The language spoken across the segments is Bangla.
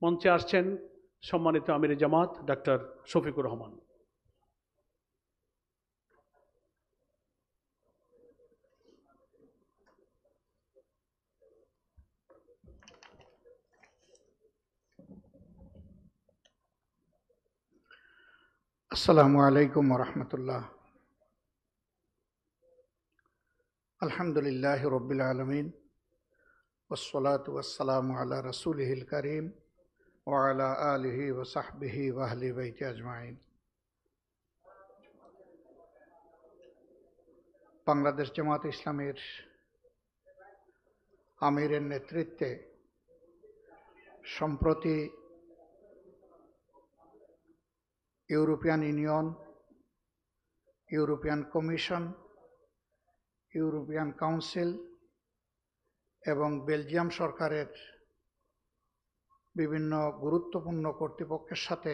মঞ্চে আসছেন সম্মানিত আমিরে জামাত ডাক্তার শফিকুর রহমান। আসসালামু আলাইকুম ওয়া রাহমাতুল্লাহ। আলহামদুলিল্লাহি রাব্বিল আলামিন ওয়াসসালাতু ওয়াসসালামু আলা রাসূলিহিল কারীম ওয়া আলা আলিহি ওয়া সাহবিহি ওয়া আহলি বাইতি আজমাইন। বাংলাদেশ জামাত ইসলামের আমিরের নেতৃত্বে সম্প্রতি European union, European commission, European council এবং বেলজিয়াম সরকারের বিভিন্ন গুরুত্বপূর্ণ কর্তৃপক্ষের সাথে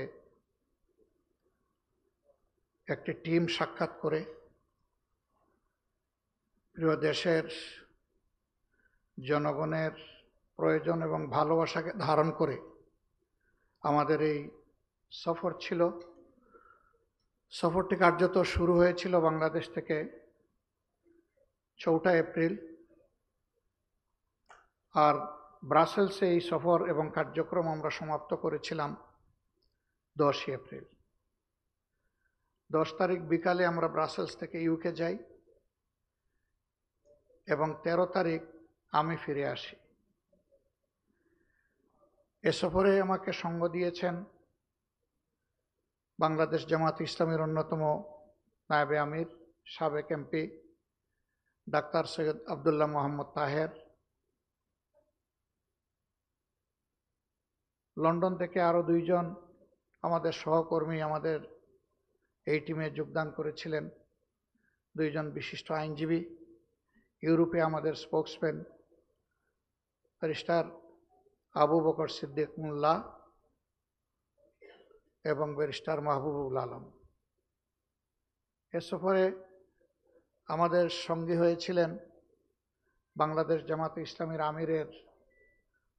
একটি টিম সাক্ষাৎ করে প্রিয় দেশের জনগণের প্রয়োজন এবং ভালোবাসাকে ধারণ করে আমাদের এই সফর ছিল। সফরটি কার্যত শুরু হয়েছিল বাংলাদেশ থেকে 4 এপ্রিল, আর ব্রাসেলসে এই সফর এবং কার্যক্রম আমরা সমাপ্ত করেছিলাম 10 এপ্রিল। 10 তারিখ বিকালে আমরা ব্রাসেলস থেকে ইউকে যাই এবং 13 তারিখ আমি ফিরে আসি। এ সফরে আমাকে সঙ্গ দিয়েছেন বাংলাদেশ জামাত ইসলামের অন্যতম নায়েবে আমির, সাবেক MP doctor Syed Abdullah Mohammad Taher. London থেকে আরও 2 জন আমাদের সহকর্মী আমাদের এই টিমে যোগদান করেছিলেন, 2 জন বিশিষ্ট আইনজীবী। ইউরোপে আমাদের স্পোকসম্যান ব্যারিস্টার আবু বকর সিদ্দিক মোল্লা এবং ব্যারিস্টার মাহবুবুল আলম। এ সফরে আমাদের সঙ্গী হয়েছিলেন বাংলাদেশ জামাত ইসলামীর আমিরের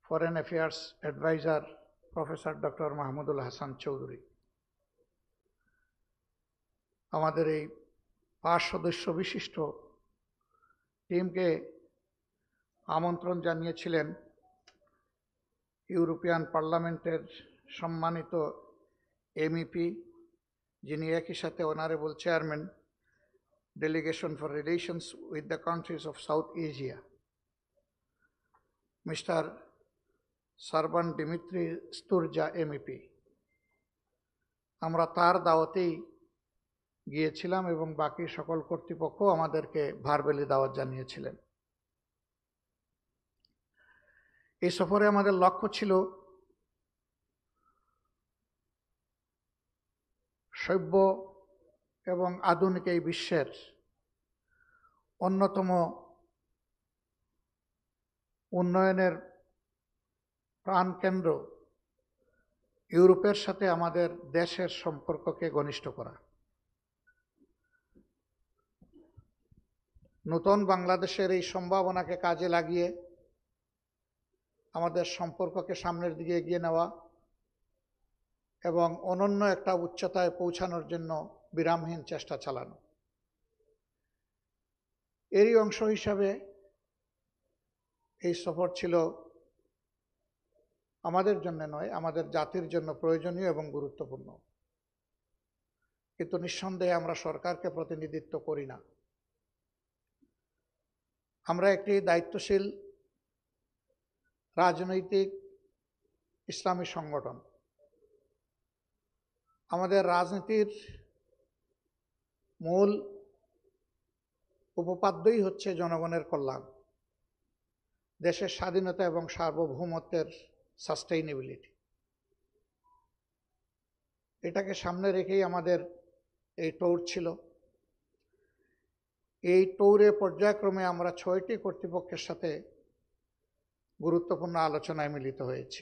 foreign affairs adviser professor doctor Mahmudul Hasan Chowdhury. আমাদের এই 5 সদস্য বিশিষ্ট টিমকে আমন্ত্রণ জানিয়েছিলেন ইউরোপিয়ান পার্লামেন্টের সম্মানিত এমইপি, যিনি একই সাথে honorable chairman delegation for relations with the countries of South Asia, mister Serban Dimitrie Sturdza MEP. আমরা তার দাওয়াতেই গিয়েছিলাম এবং বাকি সকল কর্তৃপক্ষ আমাদেরকে ভার্বালি দাওয়াত জানিয়েছিলেন। এই সফরে আমাদের লক্ষ্য ছিল সভ্য এবং আধুনিক এই বিশ্বের অন্যতম উন্নয়নের প্রাণকেন্দ্র ইউরোপের সাথে আমাদের দেশের সম্পর্ককে ঘনিষ্ঠ করা। নতুন বাংলাদেশের এই সম্ভাবনাকে কাজে লাগিয়ে আমাদের সম্পর্ককে সামনের দিকে এগিয়ে নেওয়া এবং অনন্য একটা উচ্চতায় পৌঁছানোর জন্য বিরামহীন চেষ্টা চালানো। এরই অংশ হিসাবে এই সফর ছিল আমাদের জন্য নয়, আমাদের জাতির জন্য প্রয়োজনীয় এবং গুরুত্বপূর্ণ। কিন্তু নিঃসন্দেহে আমরা সরকারকে প্রতিনিধিত্ব করি না। আমরা একটি দায়িত্বশীল রাজনৈতিক ইসলামী সংগঠন। আমাদের রাজনীতির মূল উপপাদ্যই হচ্ছে জনগণের কল্যাণ, দেশের স্বাধীনতা এবং সার্বভৌমত্বের সাস্টেইনেবিলিটি। এটাকে সামনে রেখেই আমাদের এই ট্যুর ছিল। এই ট্যুরে পর্যায়ক্রমে আমরা 6টি কর্তৃপক্ষের সাথে গুরুত্বপূর্ণ আলোচনায় মিলিত হয়েছি।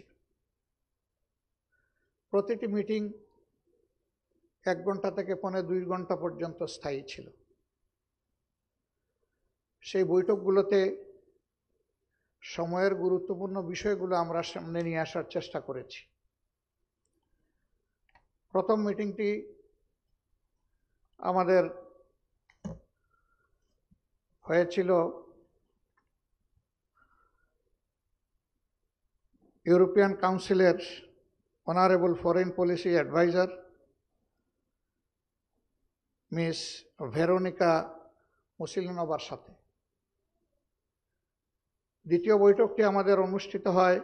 প্রতিটি মিটিং 1 ঘন্টা থেকে 2.25 ঘন্টা পর্যন্ত স্থায়ী ছিল। সেই বৈঠকগুলোতে সময়ের গুরুত্বপূর্ণ বিষয়গুলো আমরা সামনে নিয়ে আসার চেষ্টা করেছি। প্রথম মিটিংটি আমাদের হয়েছিল ইউরোপিয়ান কাউন্সিলের honorable foreign policy adviser miss Veronika Musilinova সাথে। দ্বিতীয় বৈঠকটি আমাদের অনুষ্ঠিত হয়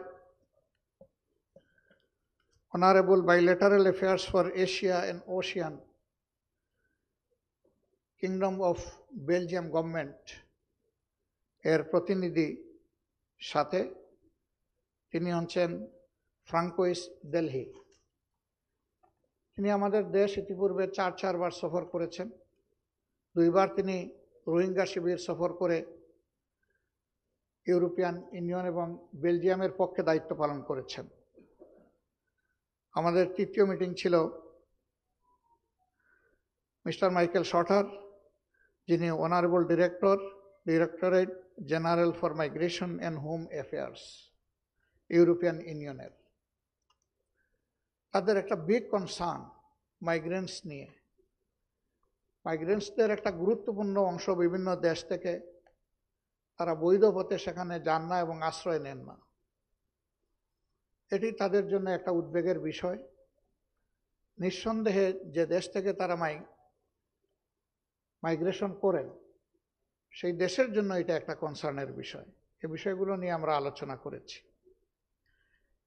honorable bilateral affairs for Asia and Oceania kingdom of Belgium government এর প্রতিনিধি সাথে। তিনি হচ্ছেন ফ্রাঙ্কোইস দেলহি। তিনি আমাদের দেশ ইতিপূর্বে চারবার সফর করেছেন। দুইবার তিনি রোহিঙ্গা শিবির সফর করে ইউরোপিয়ান ইউনিয়ন এবং বেলজিয়ামের পক্ষে দায়িত্ব পালন করেছেন। আমাদের তৃতীয় মিটিং ছিল মিস্টার মাইকেল শটার, যিনি honourable directorate general for migration and home affairs European ইউনিয়নের। তাদের একটা বিগ কনসার্ন মাইগ্রেন্টস নিয়ে। মাইগ্রেন্টসদের একটা গুরুত্বপূর্ণ অংশ বিভিন্ন দেশ থেকে তারা বৈধ পথে সেখানে যান না এবং আশ্রয় নেন না। এটি তাদের জন্য একটা উদ্বেগের বিষয়। নিঃসন্দেহে যে দেশ থেকে তারা মাইগ্রেশন করেন সেই দেশের জন্য এটা একটা কনসার্নের বিষয়। এই বিষয়গুলো নিয়ে আমরা আলোচনা করেছি।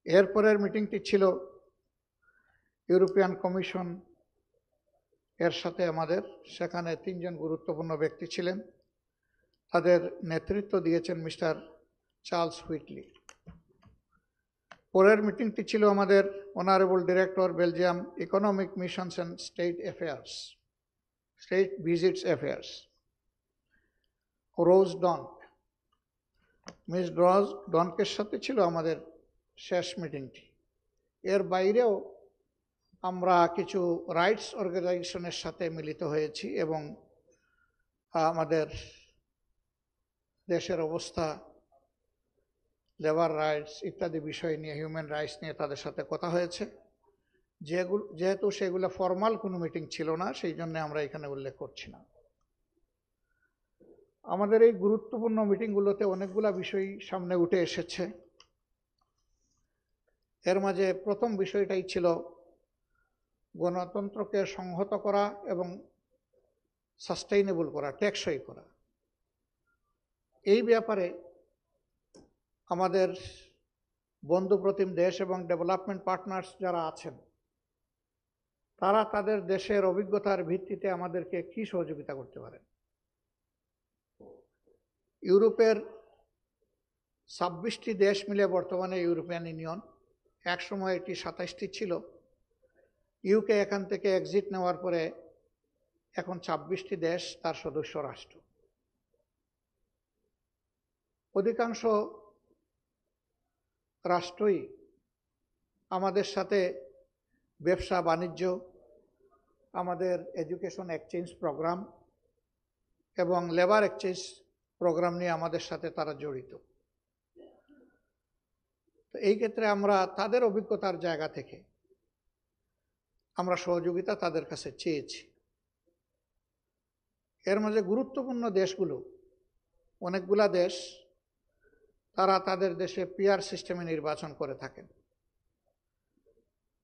এরপরের মিটিংটি ছিল ইউরোপিয়ান কমিশন এর সাথে আমাদের। সেখানে তিনজন গুরুত্বপূর্ণ ব্যক্তি ছিলেন। তাদের নেতৃত্ব দিয়েছেন মিস্টার চার্লস হুইটলি। পরের মিটিংটি ছিল আমাদের honorable director Belgium economic missions and state visits affairs Rose Donck. Miss Rose ডনকের সাথে ছিল আমাদের শেষ মিটিংটি। এর বাইরেও আমরা কিছু রাইটস অর্গানাইজেশনের সাথে মিলিত হয়েছি এবং আমাদের দেশের অবস্থা, লেবার রাইটস ইত্যাদি বিষয় নিয়ে, হিউম্যান রাইটস নিয়ে তাদের সাথে কথা হয়েছে। যেহেতু সেগুলো ফর্মাল কোনো মিটিং ছিল না, সেই জন্য আমরা এখানে উল্লেখ করছি না। আমাদের এই গুরুত্বপূর্ণ মিটিংগুলোতে অনেকগুলা বিষয় সামনে উঠে এসেছে। এর মাঝে প্রথম বিষয়টাই ছিল গণতন্ত্রকে সংহত করা এবং সাস্টেইনেবল করা, টেকসই করা। এই ব্যাপারে আমাদের বন্ধুপ্রতিম দেশ এবং ডেভেলপমেন্ট পার্টনার্স যারা আছেন তারা তাদের দেশের অভিজ্ঞতার ভিত্তিতে আমাদেরকে কি সহযোগিতা করতে পারেন। ইউরোপের 26টি দেশ মিলে বর্তমানে ইউরোপিয়ান ইউনিয়ন। একসময় এটি 27টি ছিল। ইউকে এখান থেকে এক্সিট নেওয়ার পরে এখন 26টি দেশ তার সদস্য রাষ্ট্র। অধিকাংশ রাষ্ট্রই আমাদের সাথে ব্যবসা বাণিজ্য, আমাদের এডুকেশন এক্সচেঞ্জ প্রোগ্রাম এবং লেবার এক্সচেঞ্জ প্রোগ্রাম নিয়ে আমাদের সাথে তারা জড়িত। তো এই ক্ষেত্রে আমরা তাদের অভিজ্ঞতার জায়গা থেকে আমরা সহযোগিতা তাদের কাছে চেয়েছি। এর মাঝে গুরুত্বপূর্ণ দেশগুলো, অনেকগুলা দেশ তারা তাদের দেশে পিআর সিস্টেমে নির্বাচন করে থাকেন।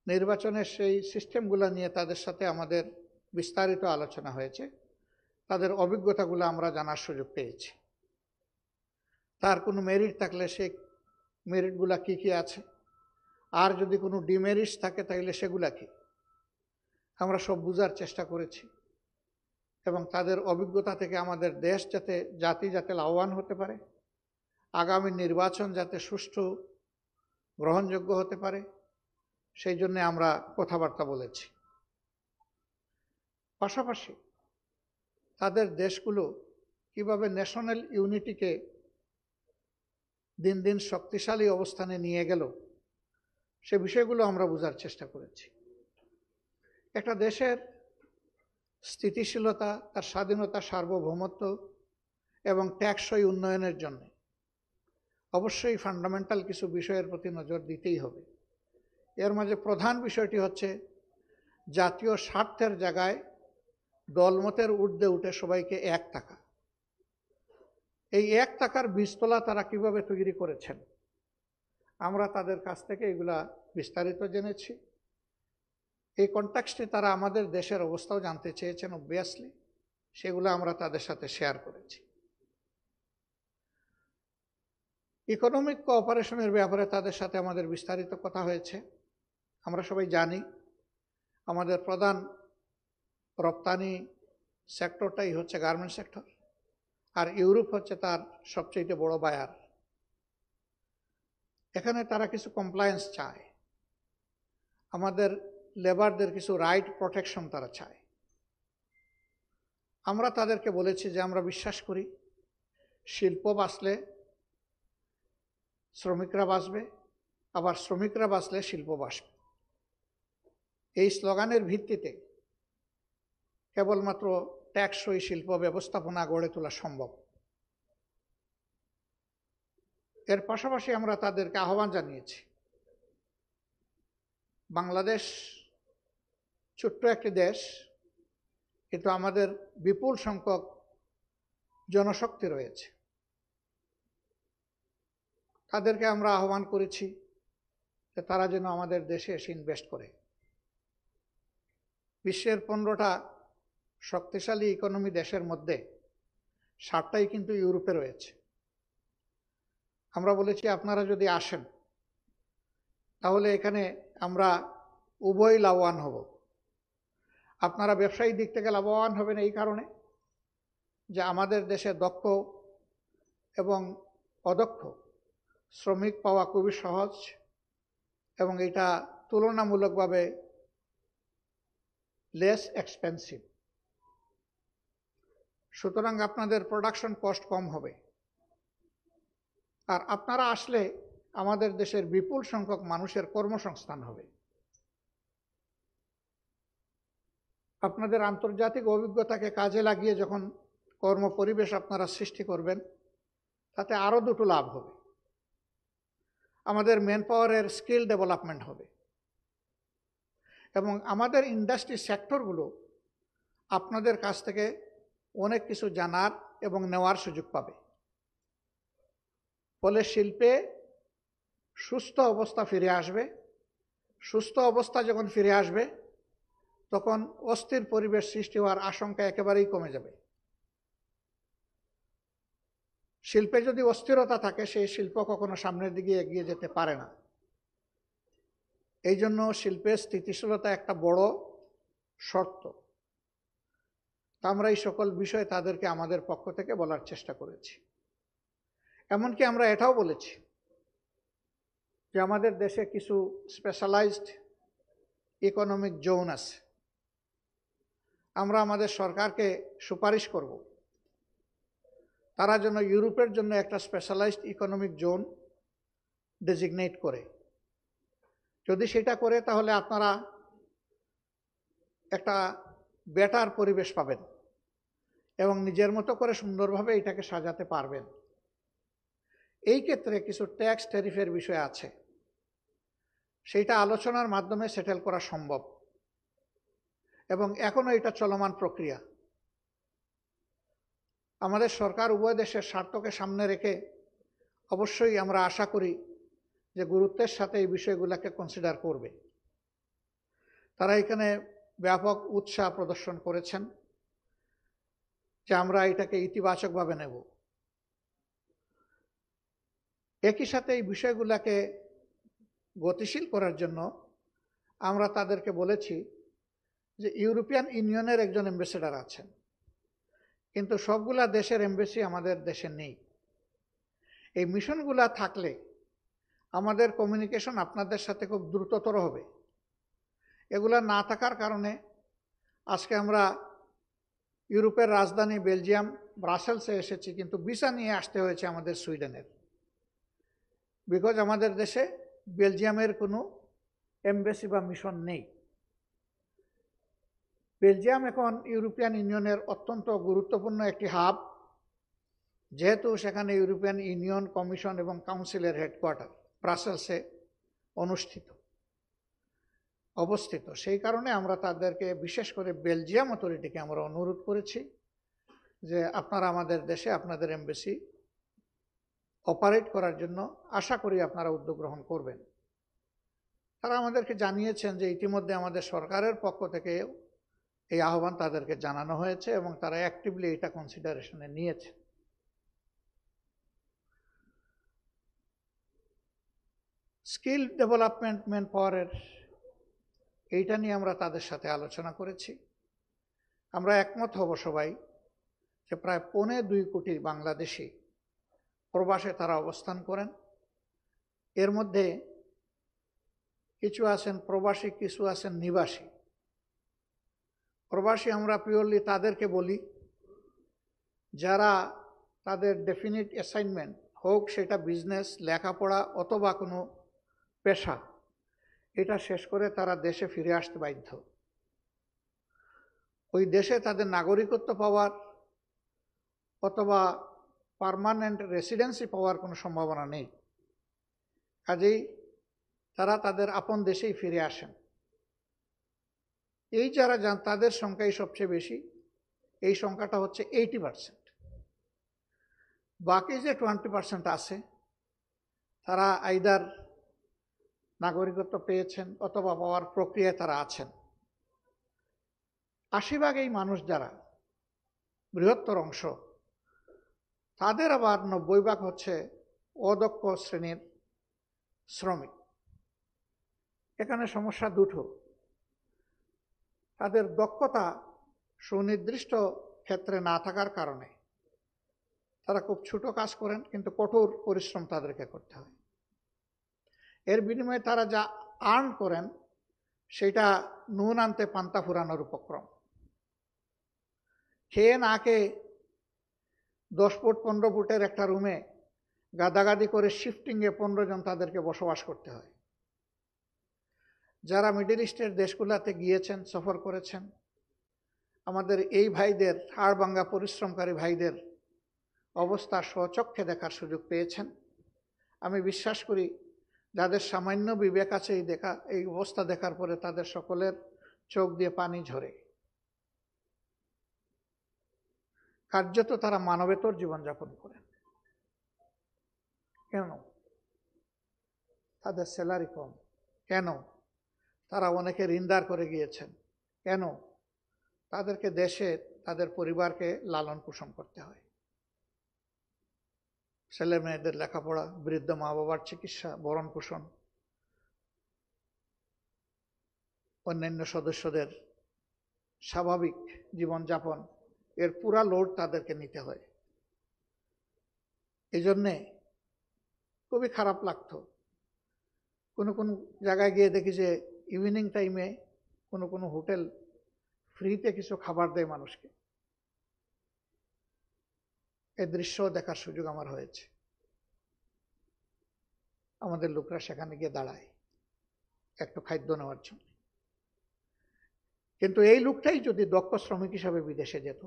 নির্বাচনের সেই সিস্টেমগুলো নিয়ে তাদের সাথে আমাদের বিস্তারিত আলোচনা হয়েছে। তাদের অভিজ্ঞতাগুলো আমরা জানার সুযোগ পেয়েছি। তার কোনো মেরিট থাকলে সেই মেরিটগুলা কি কি আছে, আর যদি কোনো ডিমেরিটস থাকে তাহলে সেগুলা কি, আমরা সব বোঝার চেষ্টা করেছি। এবং তাদের অভিজ্ঞতা থেকে আমাদের দেশ জাতি যাতে লাভবান হতে পারে, আগামী নির্বাচন যাতে সুষ্ঠু গ্রহণযোগ্য হতে পারে, সেই জন্য আমরা কথাবার্তা বলেছি। পাশাপাশি তাদের দেশগুলো কিভাবে ন্যাশনাল ইউনিটিকে দিন দিন শক্তিশালী অবস্থানে নিয়ে গেল, সে বিষয়গুলো আমরা বোঝার চেষ্টা করেছি। একটা দেশের স্থিতিশীলতা, তার স্বাধীনতা, সার্বভৌমত্ব এবং টেকসই উন্নয়নের জন্য অবশ্যই ফান্ডামেন্টাল কিছু বিষয়ের প্রতি নজর দিতেই হবে। এর মাঝে প্রধান বিষয়টি হচ্ছে জাতীয় স্বার্থের জায়গায় দলমতের ঊর্ধ্বে উঠে সবাইকে এক থাকা। এই এক থাকার বীজতলা তারা কিভাবে তৈরি করেছেন, আমরা তাদের কাছ থেকে এগুলা বিস্তারিত জেনেছি। এই কনটেক্সটে তারা আমাদের দেশের অবস্থাও জানতে চেয়েছেন, অবভিয়াসলি সেগুলো আমরা তাদের সাথে শেয়ার করেছি। ইকোনমিক কোঅপারেশনের ব্যাপারে তাদের সাথে আমাদের বিস্তারিত কথা হয়েছে। আমরা সবাই জানি আমাদের প্রধান রপ্তানি সেক্টরটাই হচ্ছে গার্মেন্টস সেক্টর, আর ইউরোপ হচ্ছে তার সবচেয়ে বড় বায়ার। এখানে তারা কিছু কমপ্লায়েন্স চায়, আমাদের লেবারদের কিছু রাইট প্রোটেকশন তারা চায়। আমরা তাদেরকে বলেছি যে আমরা বিশ্বাস করি শিল্প বাঁচলে শ্রমিকরা বাঁচবে, আবার শ্রমিকরা বাঁচলে শিল্প বাঁচবে। এই স্লোগানের ভিত্তিতে কেবলমাত্র ট্যাক্সই শিল্প ব্যবস্থাপনা গড়ে তোলা সম্ভব। এর পাশাপাশি আমরা তাদেরকে আহ্বান জানিয়েছি, বাংলাদেশ ছোট্ট একটি দেশ, কিন্তু আমাদের বিপুল সংখ্যক জনশক্তি রয়েছে। তাদেরকে আমরা আহ্বান করেছি যে তারা যেন আমাদের দেশে এসে ইনভেস্ট করে। বিশ্বের 15টা শক্তিশালী ইকোনমি দেশের মধ্যে 7টাই কিন্তু ইউরোপে রয়েছে। আমরা বলেছি আপনারা যদি আসেন তাহলে এখানে আমরা উভয় লাভবান হব। আপনারা ব্যবসায়িক দিক থেকে লাভবান হবেন এই কারণে যে আমাদের দেশে দক্ষ এবং অদক্ষ শ্রমিক পাওয়া খুবই সহজ, এবং এটা তুলনামূলকভাবে লেস এক্সপেন্সিভ। সুতরাং আপনাদের প্রোডাকশন কস্ট কম হবে। আর আপনারা আসলে আমাদের দেশের বিপুল সংখ্যক মানুষের কর্মসংস্থান হবে। আপনাদের আন্তর্জাতিক অভিজ্ঞতাকে কাজে লাগিয়ে যখন কর্মপরিবেশ আপনারা সৃষ্টি করবেন, তাতে আরও দুটো লাভ হবে। আমাদের ম্যান পাওয়ারের স্কিল ডেভেলপমেন্ট হবে, এবং আমাদের ইন্ডাস্ট্রি সেক্টরগুলো আপনাদের কাছ থেকে অনেক কিছু জানার এবং নেওয়ার সুযোগ পাবে। ফলে শিল্পে সুস্থ অবস্থা ফিরে আসবে। সুস্থ অবস্থা যখন ফিরে আসবে তখন অস্থির পরিবেশ সৃষ্টি হওয়ার আশঙ্কা একেবারেই কমে যাবে। শিল্পে যদি অস্থিরতা থাকে, সেই শিল্প কখনো সামনের দিকে এগিয়ে যেতে পারে না। এই জন্য শিল্পের স্থিতিশীলতা একটা বড় শর্ত। আমরা এই সকল বিষয়ে তাদেরকে আমাদের পক্ষ থেকে বলার চেষ্টা করেছি। এমনকি আমরা এটাও বলেছি যে আমাদের দেশে কিছু স্পেশালাইজড ইকোনমিক জোন আছে। আমরা আমাদের সরকারকে সুপারিশ করব তারা যেন ইউরোপের জন্য একটা স্পেশালাইজড ইকোনমিক জোন ডেজিগনেট করে। যদি সেটা করে তাহলে আপনারা একটা বেটার পরিবেশ পাবেন এবং নিজের মতো করে সুন্দরভাবে এটাকে সাজাতে পারবেন। এই ক্ষেত্রে কিছু ট্যাক্স ট্যারিফের বিষয় আছে, সেইটা আলোচনার মাধ্যমে সেটেল করা সম্ভব, এবং এখনো এটা চলমান প্রক্রিয়া। আমাদের সরকার উভয় দেশের স্বার্থকে সামনে রেখে অবশ্যই আমরা আশা করি যে গুরুত্বের সাথে এই বিষয়গুলোকে কনসিডার করবে। তারা এখানে ব্যাপক উৎসাহ প্রদর্শন করেছেন যে আমরা এটাকে ইতিবাচকভাবে নেব। একই সাথে এই বিষয়গুলোকে গতিশীল করার জন্য আমরা তাদেরকে বলেছি যে ইউরোপিয়ান ইউনিয়নের একজন অ্যাম্বাসেডর আছেন, কিন্তু সবগুলা দেশের এমবেসি আমাদের দেশে নেই। এই মিশনগুলা থাকলে আমাদের কমিউনিকেশন আপনাদের সাথে খুব দ্রুততর হবে। এগুলা না থাকার কারণে আজকে আমরা ইউরোপের রাজধানী বেলজিয়াম ব্রাসেলসে এসেছি, কিন্তু ভিসা নিয়ে আসতে হয়েছে আমাদের সুইডেনের, বিকজ আমাদের দেশে বেলজিয়ামের কোনো এমবেসি বা মিশন নেই। বেলজিয়াম এখন ইউরোপিয়ান ইউনিয়নের অত্যন্ত গুরুত্বপূর্ণ একটি হাব, যেহেতু সেখানে ইউরোপিয়ান ইউনিয়ন কমিশন এবং কাউন্সিলের হেডকোয়ার্টার ব্রাসেলসে অনুষ্ঠিত। অবস্থিত। সেই কারণে আমরা তাদেরকে, বিশেষ করে বেলজিয়াম অথরিটিকে আমরা অনুরোধ করেছি যে আপনারা আমাদের দেশে আপনাদের এমবেসি অপারেট করার জন্য আশা করি আপনারা উদ্যোগ গ্রহণ করবেন। তারা আমাদেরকে জানিয়েছেন যে ইতিমধ্যে আমাদের সরকারের পক্ষ থেকে এই আহ্বান তাদেরকে জানানো হয়েছে এবং তারা অ্যাক্টিভলি এটা কনসিডারেশনে নিয়েছে। স্কিল ডেভেলপমেন্ট ম্যান পাওয়ারের এইটা নিয়ে আমরা তাদের সাথে আলোচনা করেছি। আমরা একমত হব সবাই যে প্রায় 1.25 কোটি বাংলাদেশি প্রবাসে তারা অবস্থান করেন। এর মধ্যে কিছু আছেন প্রবাসী, কিছু আছেন নিবাসী। প্রবাসী আমরা পিওরলি তাদেরকে বলি যারা তাদের ডেফিনিট অ্যাসাইনমেন্ট হোক সেটা বিজনেস, লেখাপড়া অথবা কোনো পেশা, এটা শেষ করে তারা দেশে ফিরে আসতে বাধ্য। ওই দেশে তাদের নাগরিকত্ব পাওয়ার অথবা পার্মানেন্ট রেসিডেন্সি পাওয়ার কোনো সম্ভাবনা নেই। কাজেই তারা তাদের আপন দেশেই ফিরে আসেন। এই যারা যান তাদের সংখ্যাই সবচেয়ে বেশি। এই সংখ্যাটা হচ্ছে 80%। বাকি যে 20% আছে তারা আইদার নাগরিকত্ব পেয়েছেন অথবা পাওয়ার প্রক্রিয়ায় তারা আছেন। 80% এই মানুষ যারা, বৃহত্তর অংশ, তাদের আবার 90% হচ্ছে অদক্ষ শ্রেণীর শ্রমিক। এখানে সমস্যা দুটো। তাদের দক্ষতা সুনির্দিষ্ট ক্ষেত্রে না থাকার কারণে তারা খুব ছোট কাজ করেন, কিন্তু কঠোর পরিশ্রম তাদেরকে করতে হয়। এর বিনিময়ে তারা যা আর্ন করেন সেটা নুন আনতে পান্তা ফুরানোর উপক্রম। খেয়ে না খেয়ে 10 ফুট 15 ফুটের একটা রুমে গাদাগাদি করে শিফটিংয়ে 15 জন তাদেরকে বসবাস করতে হয়। যারা মিডল ইস্টের দেশগুলোতে গিয়েছেন, সফর করেছেন, আমাদের এই ভাইদের, হাড়ভাঙ্গা পরিশ্রমকারী ভাইদের অবস্থা স্বচক্ষে দেখার সুযোগ পেয়েছেন। আমি বিশ্বাস করি যাদের সামান্য বিবেক আছে এই অবস্থা দেখার পরে তাদের সকলের চোখ দিয়ে পানি ঝরে। কার্যত তারা মানবেতর জীবনযাপন করেন। কেন? তাদের স্যালারি কম। কেন? তারা অনেকে ঋণদার করে গিয়েছেন। কেন? তাদেরকে দেশে তাদের পরিবারকে লালন পোষণ করতে হয়। ছেলে মেয়েদের লেখাপড়া, বৃদ্ধ মা বাবার চিকিৎসা, ভরণ পোষণ, অন্যান্য সদস্যদের স্বাভাবিক জীবনযাপন, এর পুরা লোড তাদেরকে নিতে হয়। এই জন্যে খুবই খারাপ লাগতো। কোনো কোনো জায়গায় গিয়ে দেখি যে ইভিনিং টাইমে কোনো কোনো হোটেল ফ্রিতে কিছু খাবার দেয় মানুষকে। এই দৃশ্য দেখার সুযোগ আমার হয়েছে। আমাদের লোকরা সেখানে গিয়ে দাঁড়ায় একটু খাদ্য নেওয়ার জন্য। কিন্তু এই লোকটাই যদি দক্ষ শ্রমিক হিসাবে বিদেশে যেত,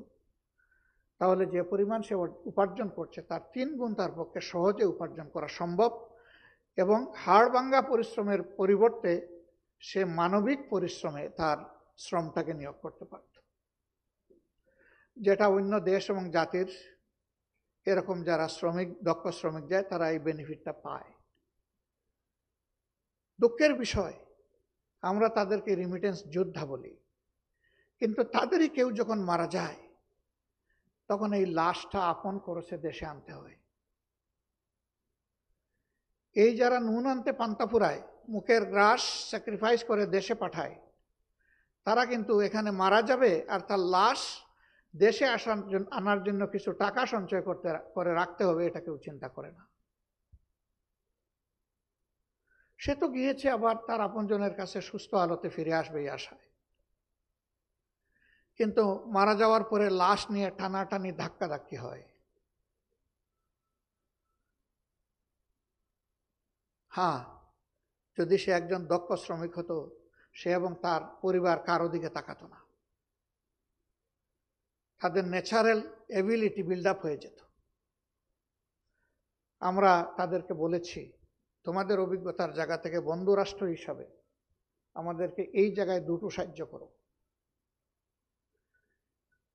তাহলে যে পরিমাণ সে উপার্জন করছে তার 3 গুণ তার পক্ষে সহজে উপার্জন করা সম্ভব এবং হাড়ভাঙ্গা পরিশ্রমের পরিবর্তে সে মানবিক পরিশ্রমে তার শ্রমটাকে নিয়োগ করতে পারত, যেটা অন্য দেশ এবং জাতির এরকম যারা দক্ষ শ্রমিক যায় তারা এই বেনিফিটটা পায়। দুঃখের বিষয়, আমরা তাদেরকে রিমিটেন্স যোদ্ধা বলি, কিন্তু তাদেরই কেউ যখন মারা যায় তখন এই লাশটা আপন খরচে দেশে আনতে হয়। এই যারা নুন আনতে পান্তা ফুরায়, মুখের গ্রাস স্যাক্রিফাইস করে দেশে পাঠায়, তারা কিন্তু এখানে মারা যাবে আর তার লাশ দেশে আনার জন্য কিছু টাকা সঞ্চয় করে রাখতে হবে, এটা কেউ চিন্তা করে না। সে তো গিয়েছে আবার তার আপনজনের কাছে সুস্থ হালতে ফিরে আসবে এই আশায়, কিন্তু মারা যাওয়ার পরে লাশ নিয়ে টানাটানি ধাক্কাধাক্কি হয়। হ্যাঁ, যদি সে একজন দক্ষ শ্রমিক হতো, সে এবং তার পরিবার কারো দিকে তাকাতো না, তাদের ন্যাচারাল এবিলিটি বিল্ড আপ হয়ে যেত। আমরা তাদেরকে বলেছি, তোমাদের অভিজ্ঞতার জায়গা থেকে বন্ধু রাষ্ট্র হিসাবে আমাদেরকে এই জায়গায় দুটো সাহায্য করো।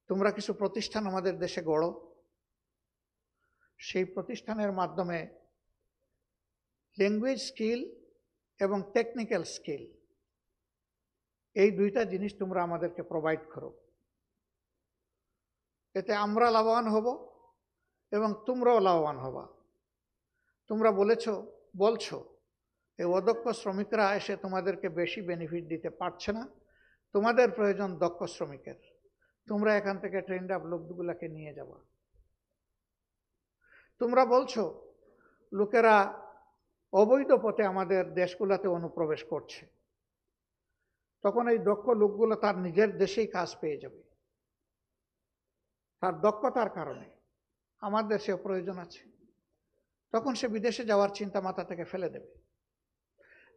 তোমরা কিছু প্রতিষ্ঠান আমাদের দেশে গড়ো, সেই প্রতিষ্ঠানের মাধ্যমে ল্যাঙ্গুয়েজ স্কিল এবং টেকনিক্যাল স্কিল এই দুইটা জিনিস তোমরা আমাদেরকে প্রোভাইড করো। এতে আমরা লাভবান হব এবং তোমরাও লাভবান হবা। তোমরা বলছো এই অদক্ষ শ্রমিকরা এসে তোমাদেরকে বেশি বেনিফিট দিতে পারছে না, তোমাদের প্রয়োজন দক্ষ শ্রমিকের, তোমরা এখান থেকে ট্রেন্ড আপ লোকগুলাকে নিয়ে যাবা। তোমরা বলছো লোকেরা অবৈধ পথে আমাদের দেশগুলোতে অনুপ্রবেশ করছে, তখন এই দক্ষ লোকগুলো তার নিজের দেশেই কাজ পেয়ে যাবে। তার দক্ষতার কারণে আমার দেশেও প্রয়োজন আছে, তখন সে বিদেশে যাওয়ার চিন্তা মাথা থেকে ফেলে দেবে।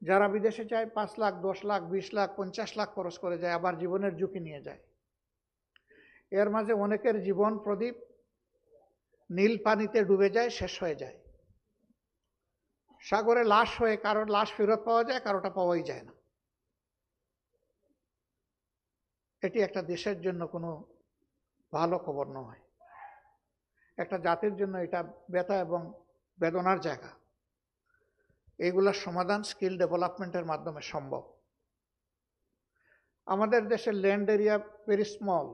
যারা বিদেশে যায় 5 লাখ 10 লাখ 20 লাখ 50 লাখ খরচ করে যায়, আবার জীবনের ঝুঁকি নিয়ে যায়। এর মাঝে অনেকের জীবন প্রদীপ নীল পানিতে ডুবে যায়, শেষ হয়ে যায়। সাগরে লাশ হয়ে কারোর লাশ ফেরত পাওয়া যায়, কারোটা পাওয়াই যায় না। এটি একটা দেশের জন্য কোনো ভালো খবর নয়, একটা জাতির জন্য এটা ব্যথা এবং বেদনার জায়গা। এইগুলোর সমাধান স্কিল ডেভেলপমেন্টের মাধ্যমে সম্ভব। আমাদের দেশের ল্যান্ড এরিয়া ভেরি স্মল।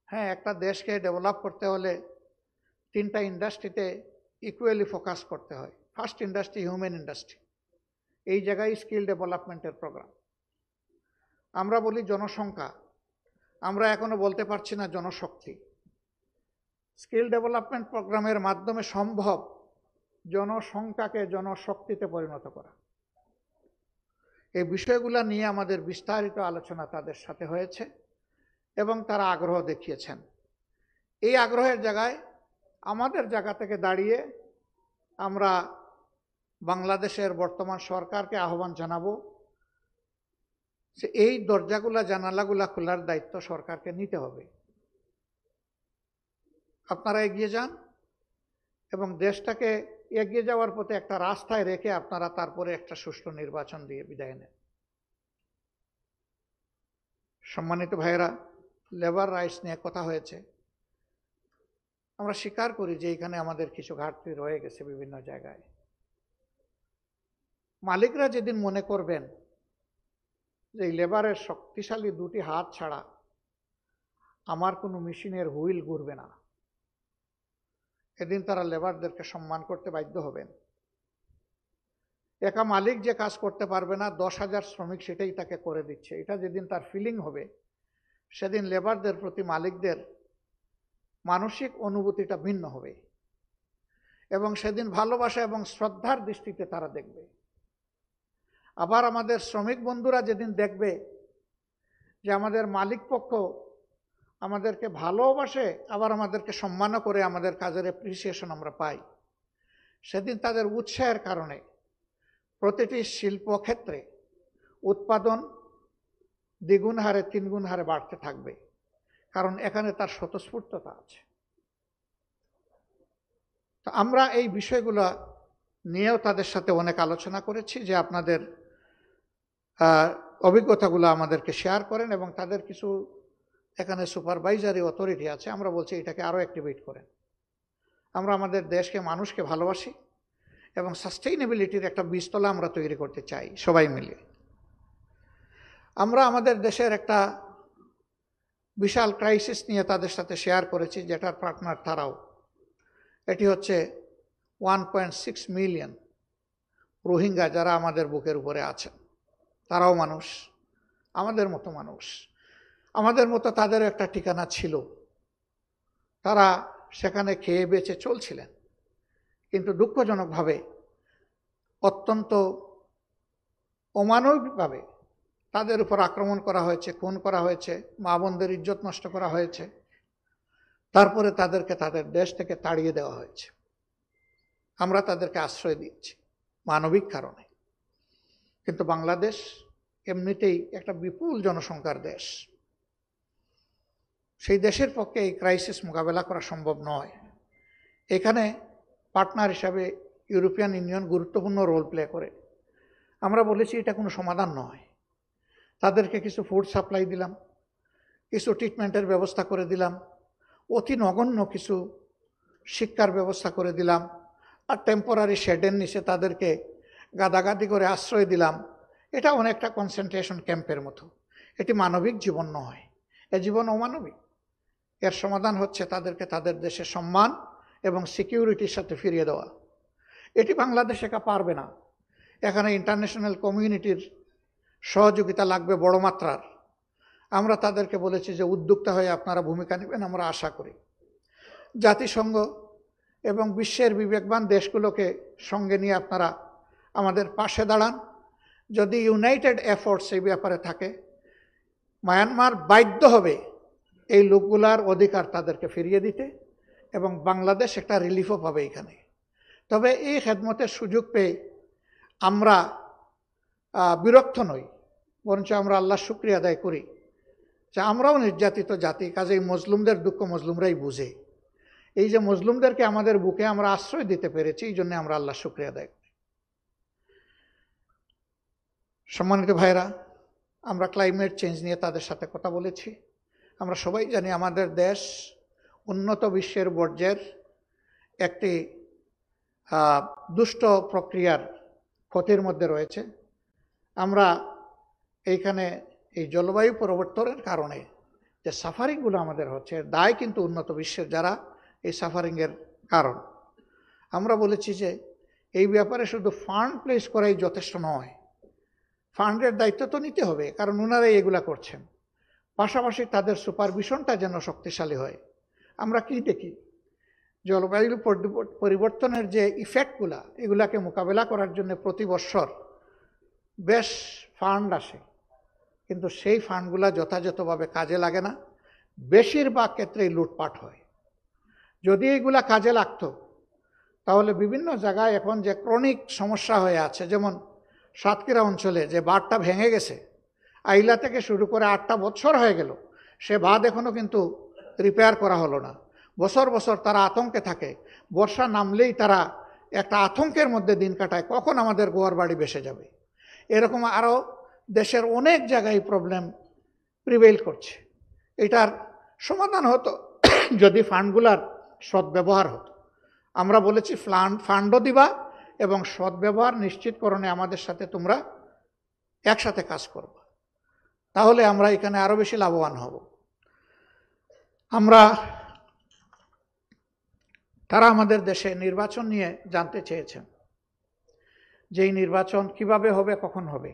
হ্যাঁ, একটা দেশকে ডেভেলপ করতে হলে 3টা ইন্ডাস্ট্রিতে ইকুয়ালি ফোকাস করতে হয়। ফার্স্ট ইন্ডাস্ট্রি হিউম্যান ইন্ডাস্ট্রি, এই জায়গায় স্কিল ডেভেলপমেন্টের প্রোগ্রাম। আমরা বলি জনসংখ্যা, আমরা এখনো বলতে পারছি না জনশক্তি। স্কিল ডেভেলপমেন্ট প্রোগ্রামের মাধ্যমে সম্ভব জনসংখ্যাকে জনশক্তিতে পরিণত করা। এই বিষয়গুলো নিয়ে আমাদের বিস্তারিত আলোচনা তাদের সাথে হয়েছে এবং তারা আগ্রহ দেখিয়েছেন। এই আগ্রহের জায়গায় আমাদের জায়গা থেকে দাঁড়িয়ে আমরা বাংলাদেশের বর্তমান সরকারকে আহ্বান জানাবো যে এই দরজাগুলা জানালাগুলা খোলার দায়িত্ব সরকারকে নিতে হবে। আপনারা এগিয়ে যান এবং দেশটাকে এগিয়ে যাওয়ার পথে একটা রাস্তায় রেখে আপনারা তারপরে একটা সুষ্ঠু নির্বাচন দিয়ে বিদায় নেন। সম্মানিত ভাইয়েরা, লেবার রাইটস নিয়ে কথা হয়েছে। আমরা স্বীকার করি যে এখানে আমাদের কিছু ঘাটতি রয়ে গেছে বিভিন্ন জায়গায়। মালিকরা যেদিন মনে করবেন যে এই লেবারের শক্তিশালী 2টি হাত ছাড়া আমার কোনো মেশিনের হুইল ঘুরবে না, এদিন তারা লেবারদেরকে সম্মান করতে বাধ্য হবেন। একা মালিক যে কাজ করতে পারবে না, 10,000 শ্রমিক সেটাই তাকে করে দিচ্ছে, এটা যেদিন তার ফিলিং হবে, সেদিন লেবারদের প্রতি মালিকদের মানসিক অনুভূতিটা ভিন্ন হবে এবং সেদিন ভালোবাসা এবং শ্রদ্ধার দৃষ্টিতে তারা দেখবে। আবার আমাদের শ্রমিক বন্ধুরা যেদিন দেখবে যে আমাদের মালিক পক্ষ আমাদেরকে ভালোবাসে, আবার আমাদেরকে সম্মানও করে, আমাদের কাজের অ্যাপ্রিসিয়েশন আমরা পাই, সেদিন তাদের উৎসাহের কারণে প্রতিটি শিল্পক্ষেত্রে উৎপাদন 2 গুণ হারে 3 গুণ হারে বাড়তে থাকবে, কারণ এখানে তার স্বতঃস্ফূর্ততা আছে। তো আমরা এই বিষয়গুলো নিয়েও তাদের সাথে অনেক আলোচনা করেছি যে আপনাদের অভিজ্ঞতাগুলো আমাদেরকে শেয়ার করেন এবং তাদের কিছু এখানে সুপারভাইজারি অথরিটি আছে, আমরা বলছি এটাকে আরও অ্যাক্টিভেট করেন। আমরা আমাদের দেশকে, মানুষকে ভালোবাসি এবং সাস্টেইনেবিলিটির একটা বীজতলা আমরা তৈরি করতে চাই সবাই মিলে। আমরা আমাদের দেশের একটা বিশাল ক্রাইসিস নিয়ে তাদের সাথে শেয়ার করেছি, যেটার পার্টনার তারাও। এটি হচ্ছে 1.6 মিলিয়ন রোহিঙ্গা যারা আমাদের বুকের উপরে আছেন। তারাও মানুষ, আমাদের মতো মানুষ, আমাদের মতো তাদেরও একটা ঠিকানা ছিল। তারা সেখানে খেয়ে বেঁচে চলছিলেন, কিন্তু দুঃখজনকভাবে অত্যন্ত অমানবিকভাবে তাদের উপর আক্রমণ করা হয়েছে, খুন করা হয়েছে, মা বোনদের ইজ্জত নষ্ট করা হয়েছে। তারপরে তাদেরকে তাদের দেশ থেকে তাড়িয়ে দেওয়া হয়েছে। আমরা তাদেরকে আশ্রয় দিয়েছি মানবিক কারণে। কিন্তু বাংলাদেশ এমনিতেই একটা বিপুল জনসংখ্যার দেশ, সেই দেশের পক্ষে এই ক্রাইসিস মোকাবেলা করা সম্ভব নয়। এখানে পার্টনার হিসাবে ইউরোপিয়ান ইউনিয়ন গুরুত্বপূর্ণ রোল প্লে করে। আমরা বলেছি এটা কোনো সমাধান নয়, তাদেরকে কিছু ফুড সাপ্লাই দিলাম, কিছু ট্রিটমেন্টের ব্যবস্থা করে দিলাম, অতি নগণ্য কিছু শিক্ষার ব্যবস্থা করে দিলাম, আর টেম্পোরারি শেডের নিচে তাদেরকে গাদাগাদি করে আশ্রয় দিলাম। এটা অনেকটা কনসেন্ট্রেশন ক্যাম্পের মতো। এটি মানবিক জীবন নয়, এ জীবন অমানবিক। এর সমাধান হচ্ছে তাদেরকে তাদের দেশে সম্মান এবং সিকিউরিটির সাথে ফিরিয়ে দেওয়া। এটি বাংলাদেশ একা পারবে না, এখানে ইন্টারন্যাশনাল কমিউনিটির সহযোগিতা লাগবে বড় মাত্রার। আমরা তাদেরকে বলেছি যে উদ্যোক্তা হয়ে আপনারা ভূমিকা নেবেন, আমরা আশা করি। জাতিসংঘ এবং বিশ্বের বিবেকবান দেশগুলোকে সঙ্গে নিয়ে আপনারা আমাদের পাশে দাঁড়ান। যদি ইউনাইটেড এফোর্টস এই ব্যাপারে থাকে, মায়ানমার বাধ্য হবে এই লোকগুলার অধিকার তাদেরকে ফিরিয়ে দিতে, এবং বাংলাদেশ একটা রিলিফও পাবে এখানে। তবে এই খেদমতের সুযোগ পেয়ে আমরা বিরক্ত নই, বরঞ্চ আমরা আল্লাহর শুকরিয়া আদায় করি যে আমরাও নির্যাতিত জাতি, কাজেই মজলুমদের দুঃখ মজলুমরাই বুঝে। এই যে মজলুমদেরকে আমাদের বুকে আমরা আশ্রয় দিতে পেরেছি, এই জন্য আমরা আল্লাহর শুকরিয়া আদায় করি। সম্মানিত ভাইরা, আমরা ক্লাইমেট চেঞ্জ নিয়ে তাদের সাথে কথা বলেছি। আমরা সবাই জানি আমাদের দেশ উন্নত বিশ্বের বর্জ্যের একটি দুষ্ট প্রক্রিয়ার ক্ষতির মধ্যে রয়েছে। আমরা এইখানে এই জলবায়ু পরিবর্তনের কারণে যে সাফারিংগুলো আমাদের হচ্ছে, দায় কিন্তু উন্নত বিশ্বের যারা এই সাফারিংয়ের কারণ। আমরা বলেছি যে এই ব্যাপারে শুধু ফান্ড প্লেস করাই যথেষ্ট নয়, ফান্ডের দায়িত্ব তো নিতে হবে, কারণ ওনারাই এগুলা করছেন। পাশাপাশি তাদের সুপারভিশনটা যেন শক্তিশালী হয়। আমরা কি দেখি, জলবায়ু পরিবর্তনের যে ইফেক্টগুলা, এগুলাকে মোকাবেলা করার জন্য প্রতি বছর বেশ ফান্ড আসে, কিন্তু সেই ফান্ডগুলা যথাযথভাবে কাজে লাগে না, বেশিরভাগ ক্ষেত্রেই লুটপাট হয়। যদি এগুলা কাজে লাগতো তাহলে বিভিন্ন জায়গায় এখন যে ক্রনিক সমস্যা হয়ে আছে, যেমন সাতক্ষীরা অঞ্চলে যে বাঁধটা ভেঙে গেছে, আইলা থেকে শুরু করে 8টা বছর হয়ে গেল, সে বাঁধ এখনও কিন্তু রিপেয়ার করা হলো না। বছর বছর তারা আতঙ্কে থাকে, বর্ষা নামলেই তারা একটা আতঙ্কের মধ্যে দিন কাটায়, কখন আমাদের গোয়ার বাড়ি ভেসে যাবে। এরকম আরও দেশের অনেক জায়গায় প্রবলেম প্রিভেইল করছে। এটার সমাধান হতো যদি ফান্ডগুলার সদ্ব্যবহার হতো। আমরা বলেছি ফান্ডও দিবা এবং সদ্ব্যবহার নিশ্চিতকরণে আমাদের সাথে তোমরা একসাথে কাজ করবা, তাহলে আমরা এখানে আরও বেশি লাভবান হব। তারা আমাদের দেশে নির্বাচন নিয়ে জানতে চেয়েছেন যে এই নির্বাচন কিভাবে হবে, কখন হবে।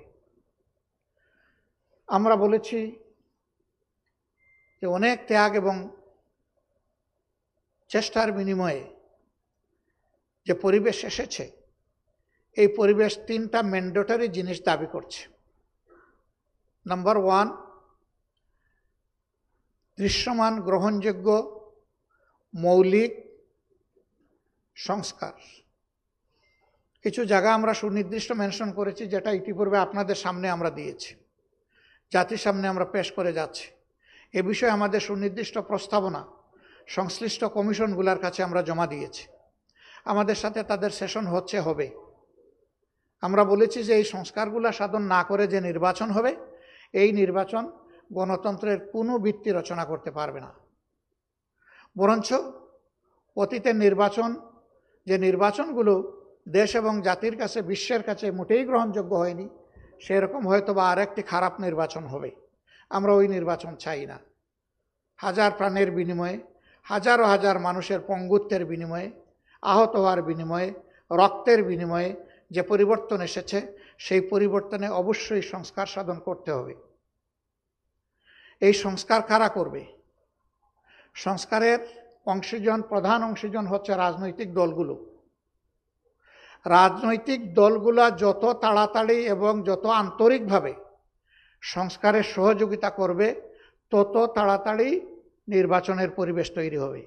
আমরা বলেছি যে অনেক ত্যাগ এবং চেষ্টার বিনিময়ে যে পরিবেশ এসেছে, এই পরিবেশ 3টা ম্যান্ডেটরি জিনিস দাবি করছে। নাম্বার 1, দৃশ্যমান গ্রহণযোগ্য মৌলিক সংস্কার। কিছু জায়গা আমরা সুনির্দিষ্ট মেনশন করেছি, যেটা ইতিপূর্বে আপনাদের সামনে আমরা দিয়েছি, জাতির সামনে আমরা পেশ করে যাচ্ছি। এ বিষয়ে আমাদের সুনির্দিষ্ট প্রস্তাবনা সংশ্লিষ্ট কমিশনগুলোর কাছে আমরা জমা দিয়েছি। আমাদের সাথে তাদের সেশন হবে। আমরা বলেছি যে এই সংস্কারগুলো সাধন না করে যে নির্বাচন হবে, এই নির্বাচন গণতন্ত্রের কোনো ভিত্তি রচনা করতে পারবে না। বরঞ্চ অতীতের নির্বাচন, যে নির্বাচনগুলো দেশ এবং জাতির কাছে, বিশ্বের কাছে মোটেই গ্রহণযোগ্য হয়নি, সেরকম হয়তো বা আরেকটি খারাপ নির্বাচন হবে। আমরা ওই নির্বাচন চাই না। হাজার প্রাণের বিনিময়ে, হাজারো হাজার মানুষের পঙ্গুত্বের বিনিময়ে, আহত হওয়ার বিনিময়ে, রক্তের বিনিময়ে যে পরিবর্তন এসেছে, সেই পরিবর্তনে অবশ্যই সংস্কার সাধন করতে হবে। এই সংস্কার কারা করবে? সংস্কারের প্রধান অংশীজন হচ্ছে রাজনৈতিক দলগুলো। রাজনৈতিক দলগুলা যত তাড়াতাড়ি এবং যত আন্তরিকভাবে সংস্কারের সহযোগিতা করবে, তত তাড়াতাড়ি নির্বাচনের পরিবেশ তৈরি হবে।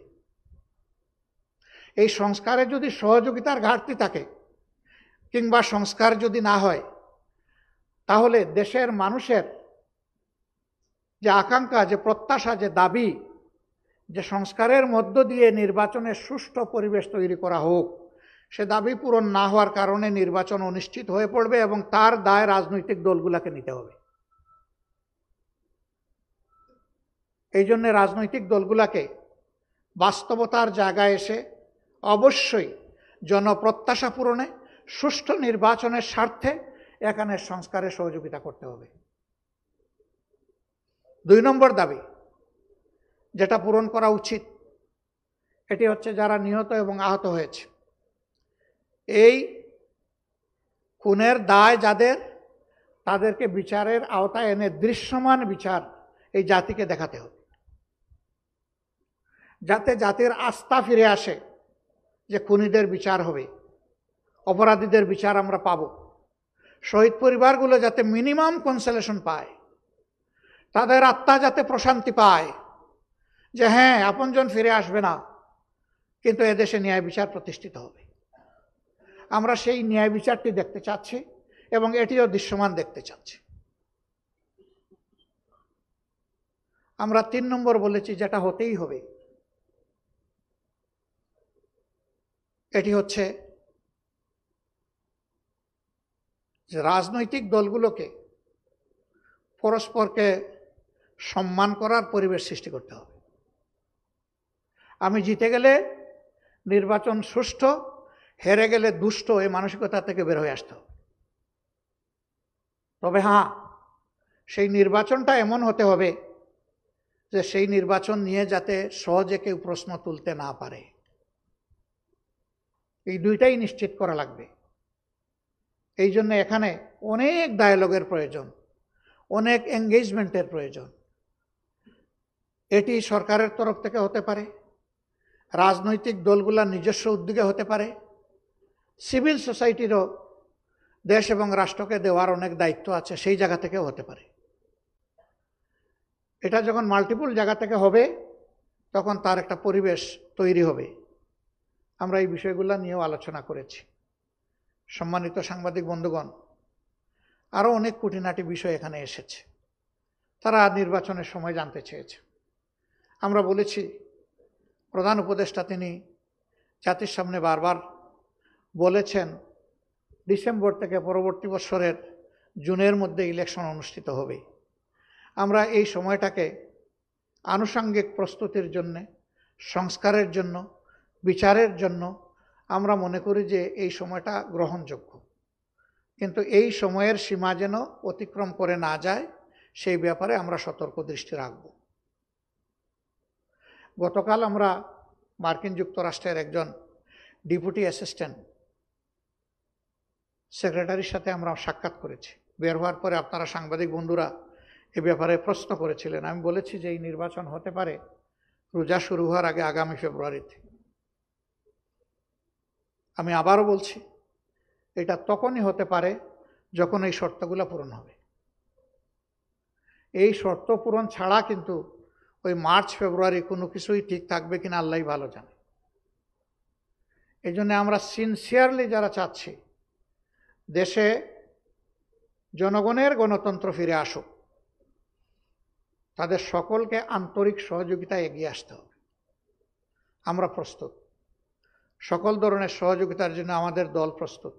এই সংস্কারে যদি সহযোগিতার ঘাটতি থাকে কিংবা সংস্কার যদি না হয়, তাহলে দেশের মানুষের যে আকাঙ্ক্ষা, যে প্রত্যাশা, যে দাবি, যে সংস্কারের মধ্য দিয়ে নির্বাচনের সুষ্ঠু পরিবেশ তৈরি করা হোক, সে দাবি পূরণ না হওয়ার কারণে নির্বাচন অনিশ্চিত হয়ে পড়বে এবং তার দায় রাজনৈতিক দলগুলোকে নিতে হবে। এই জন্য রাজনৈতিক দলগুলোকে বাস্তবতার জায়গায় এসে অবশ্যই জনপ্রত্যাশা পূরণে সুষ্ঠু নির্বাচনের স্বার্থে এখানে সংস্কারে সহযোগিতা করতে হবে। 2 নম্বর দাবি যেটা পূরণ করা উচিত, এটি হচ্ছে যারা নিহত এবং আহত হয়েছে, এই খুনের দায় যাদের, তাদেরকে বিচারের আওতায় এনে দৃশ্যমান বিচার এই জাতিকে দেখাতে হবে, যাতে জাতির আস্থা ফিরে আসে যে খুনিদের বিচার হবে, অপরাধীদের বিচার আমরা পাব। শহীদ পরিবারগুলো যাতে মিনিমাম কনসোলেশন পায়, তাদের আত্মা যাতে প্রশান্তি পায় যে হ্যাঁ, আপনজন ফিরে আসবে না, কিন্তু এদেশে ন্যায় বিচার প্রতিষ্ঠিত হবে। আমরা সেই ন্যায় বিচারটি দেখতে চাচ্ছি এবং এটিও দৃশ্যমান দেখতে চাচ্ছি। আমরা 3 নম্বর বলেছি যেটা হতেই হবে, এটি হচ্ছে যে রাজনৈতিক দলগুলোকে পরস্পরকে সম্মান করার পরিবেশ সৃষ্টি করতে হবে। আমি জিতে গেলে নির্বাচন সুষ্ঠু, হেরে গেলে দুষ্ট, এই মানসিকতা থেকে বের হয়ে আসতে হবে। তবে হ্যাঁ, সেই নির্বাচনটা এমন হতে হবে যে সেই নির্বাচন নিয়ে যাতে সহজে কেউ প্রশ্ন তুলতে না পারে। এই দুইটাই নিশ্চিত করা লাগবে। এই জন্য এখানে অনেক ডায়ালগের প্রয়োজন, অনেক এঙ্গেজমেন্টের প্রয়োজন। এটি সরকারের তরফ থেকে হতে পারে, রাজনৈতিক দলগুলোর নিজস্ব উদ্যোগে হতে পারে, সিভিল সোসাইটিরও দেশ এবং রাষ্ট্রকে দেওয়ার অনেক দায়িত্ব আছে, সেই জায়গা থেকেও হতে পারে। এটা যখন মাল্টিপল জায়গা থেকে হবে তখন তার একটা পরিবেশ তৈরি হবে। আমরা এই বিষয়গুলো নিয়েও আলোচনা করেছি। সম্মানিত সাংবাদিক বন্ধুগণ, আরও অনেক খুঁটিনাটি বিষয় এখানে এসেছে, তারা নির্বাচনের সময় জানতে চেয়েছে। আমরা বলেছি প্রধান উপদেষ্টা তিনি জাতির সামনে বারবার বলেছেন ডিসেম্বর থেকে পরবর্তী বছরের জুনের মধ্যে ইলেকশন অনুষ্ঠিত হবে। আমরা এই সময়টাকে আনুষঙ্গিক প্রস্তুতির জন্য, সংস্কারের জন্য, বিচারের জন্য আমরা মনে করি যে এই সময়টা গ্রহণযোগ্য, কিন্তু এই সময়ের সীমা যেন অতিক্রম করে না যায় সেই ব্যাপারে আমরা সতর্ক দৃষ্টি রাখব। গতকাল আমরা মার্কিন যুক্তরাষ্ট্রের একজন ডেপুটি অ্যাসিস্ট্যান্ট সেক্রেটারির সাথে আমরা সাক্ষাৎ করেছি। বের হওয়ার পরে আপনারা সাংবাদিক বন্ধুরা এ ব্যাপারে প্রশ্ন করেছিলেন। আমি বলেছি যে এই নির্বাচন হতে পারে রোজা শুরু হওয়ার আগে, আগামী ফেব্রুয়ারিতে। আমি আবারও বলছি, এটা তখনই হতে পারে যখন এই শর্তগুলো পূরণ হবে। এই শর্ত পূরণ ছাড়া কিন্তু ওই মার্চ ফেব্রুয়ারি কোনো কিছুই ঠিক থাকবে কিনা আল্লাহই ভালো জানে। এই জন্য আমরা সিনসিয়ারলি যারা চাচ্ছি দেশে জনগণের গণতন্ত্র ফিরে আসুক, তাদের সকলকে আন্তরিক সহযোগিতায় এগিয়ে আসতে হবে। আমরা প্রস্তুত, সকল ধরনের সহযোগিতার জন্য আমাদের দল প্রস্তুত।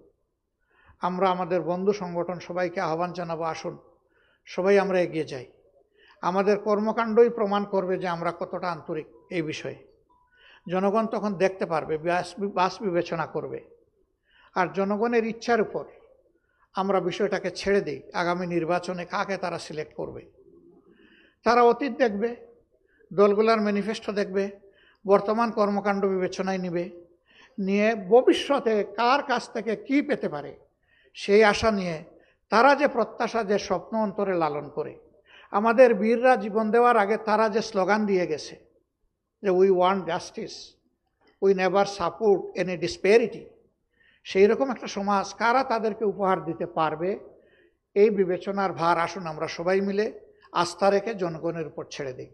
আমরা আমাদের বন্ধু সংগঠন সবাইকে আহ্বান জানাবো, আসুন সবাই আমরা এগিয়ে যাই। আমাদের কর্মকাণ্ডই প্রমাণ করবে যে আমরা কতটা আন্তরিক এই বিষয়ে। জনগণ তখন দেখতে পারবে, বাস বিবেচনা করবে। আর জনগণের ইচ্ছার উপর আমরা বিষয়টাকে ছেড়ে দিই, আগামী নির্বাচনে কাকে তারা সিলেক্ট করবে। তারা অতীত দেখবে, দলগুলার ম্যানিফেস্টো দেখবে, বর্তমান কর্মকাণ্ড বিবেচনায় নিয়ে ভবিষ্যতে কার কাছ থেকে কি পেতে পারে সেই আশা নিয়ে তারা যে প্রত্যাশা, যে স্বপ্ন অন্তরে লালন করে। আমাদের বীররা জীবন দেওয়ার আগে তারা যে স্লোগান দিয়ে গেছে যে we want justice, we never support any disparity, সেই রকম একটা সমাজ কারা তাদেরকে উপহার দিতে পারবে, এই বিবেচনার ভার আসুন আমরা সবাই মিলে আস্থা রেখে জনগণের উপর ছেড়ে দিই।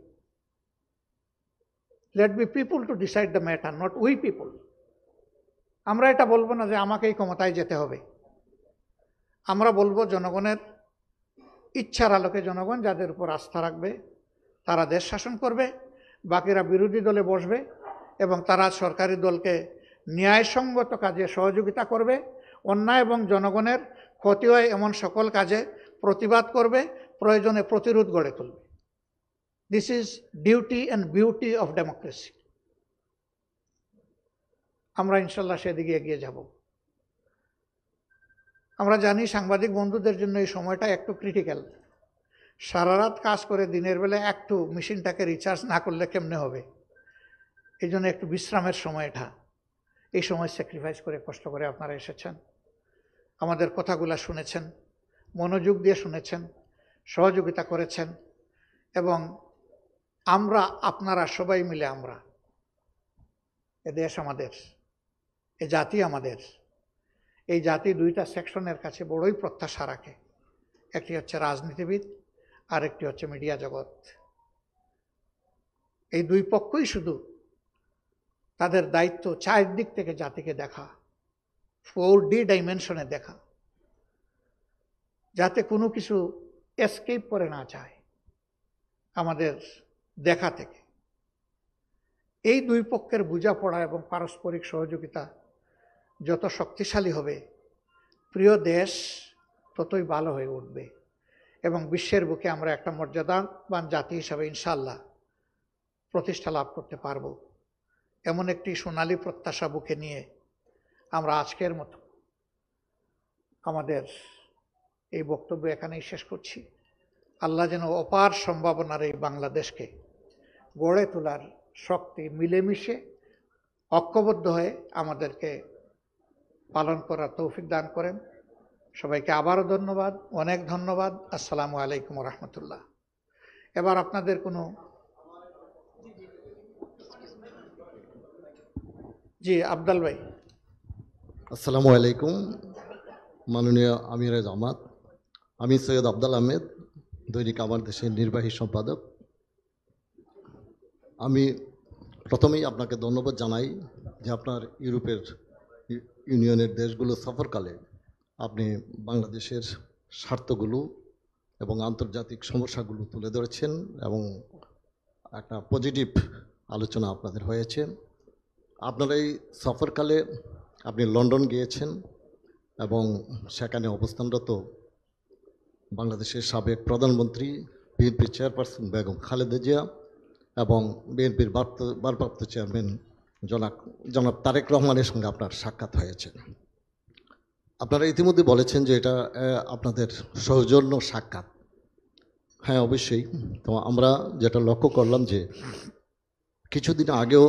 Let be people to decide the matter, not we people. আমরা এটা বলবো না যে আমাকেই ক্ষমতায় যেতে হবে। আমরা বলবো জনগণের ইচ্ছার আলোকে জনগণ যাদের উপর আস্থা রাখবে তারা দেশ শাসন করবে, বাকিরা বিরোধী দলে বসবে এবং তারা সরকারি দলকে ন্যায়সঙ্গত কাজে সহযোগিতা করবে, অন্যায় এবং জনগণের ক্ষতি হয় এমন সকল কাজে প্রতিবাদ করবে, প্রয়োজনে প্রতিরোধ গড়ে তুলবে। This is duty and beauty of democracy. আমরা ইনশাল্লাহ সেদিকে এগিয়ে যাব। আমরা জানি সাংবাদিক বন্ধুদের জন্য এই সময়টা একটু ক্রিটিক্যাল। সারা রাত কাজ করে দিনের বেলা একটু মেশিনটাকে রিচার্জ না করলে কেমনে হবে, এই জন্য একটু বিশ্রামের সময় এটা। এই সময় স্যাক্রিফাইস করে কষ্ট করে আপনারা এসেছেন, আমাদের কথাগুলো শুনেছেন, মনোযোগ দিয়ে শুনেছেন, সহযোগিতা করেছেন, এবং আমরা আপনারা সবাই মিলে আমরা, এ দেশ আমাদের, এ জাতি আমাদের। এই জাতি দুইটা সেকশনের কাছে বড়ই প্রত্যাশা রাখে, একটি হচ্ছে রাজনীতিবিদ আর একটি হচ্ছে মিডিয়া জগৎ। এই দুই পক্ষই শুধু তাদের দায়িত্ব চারদিক থেকে জাতিকে দেখা, 4D ডাইমেনশনে দেখা, যাতে কোনো কিছু এসকেপ করে না যায় আমাদের দেখা থেকে। এই দুই পক্ষের বোঝাপড়া এবং পারস্পরিক সহযোগিতা যত শক্তিশালী হবে, প্রিয় দেশ ততই ভালো হয়ে উঠবে এবং বিশ্বের বুকে আমরা একটা মর্যাদাবান জাতি হিসাবে ইনশাআল্লাহ প্রতিষ্ঠা লাভ করতে পারব। এমন একটি সোনালী প্রত্যাশা বুকে নিয়ে আমরা আজকের মতো আমাদের এই বক্তব্য এখানেই শেষ করছি। আল্লাহ যেন অপার সম্ভাবনার এই বাংলাদেশকে গড়ে তোলার শক্তি মিলেমিশে ঐক্যবদ্ধ হয়ে আমাদেরকে পালন করার তৌফিক দান করেন। সবাইকে আবারও ধন্যবাদ, অনেক ধন্যবাদ। আসসালামু আলাইকুম রহমতুল্লাহ। এবার আপনাদের কোনো, জি আফদাল ভাই। আসসালামু আলাইকুম মাননীয় আমিরে জামাত, আমি সৈয়দ আফদাল আহমেদ, দৈনিক আমার দেশের নির্বাহী সম্পাদক। আমি প্রথমেই আপনাকে ধন্যবাদ জানাই যে আপনার ইউরোপের ইউনিয়নের দেশগুলো সফরকালে আপনি বাংলাদেশের স্বার্থগুলো এবং আন্তর্জাতিক সমস্যাগুলো তুলে ধরেছেন এবং একটা পজিটিভ আলোচনা আপনাদের হয়েছে। আপনার এই সফরকালে আপনি লন্ডন গিয়েছেন এবং সেখানে অবস্থানরত বাংলাদেশের সাবেক প্রধানমন্ত্রী বিএনপি চেয়ারপারসন বেগম খালেদা জিয়া এবং বিএনপির ভারপ্রাপ্ত চেয়ারম্যান জনাব তারেক রহমানের সঙ্গে আপনার সাক্ষাৎ হয়েছে। আপনারা ইতিমধ্যে বলেছেন যে এটা আপনাদের সৌজন্য সাক্ষাৎ। হ্যাঁ, অবশ্যই। তো আমরা যেটা লক্ষ্য করলাম যে কিছুদিন আগেও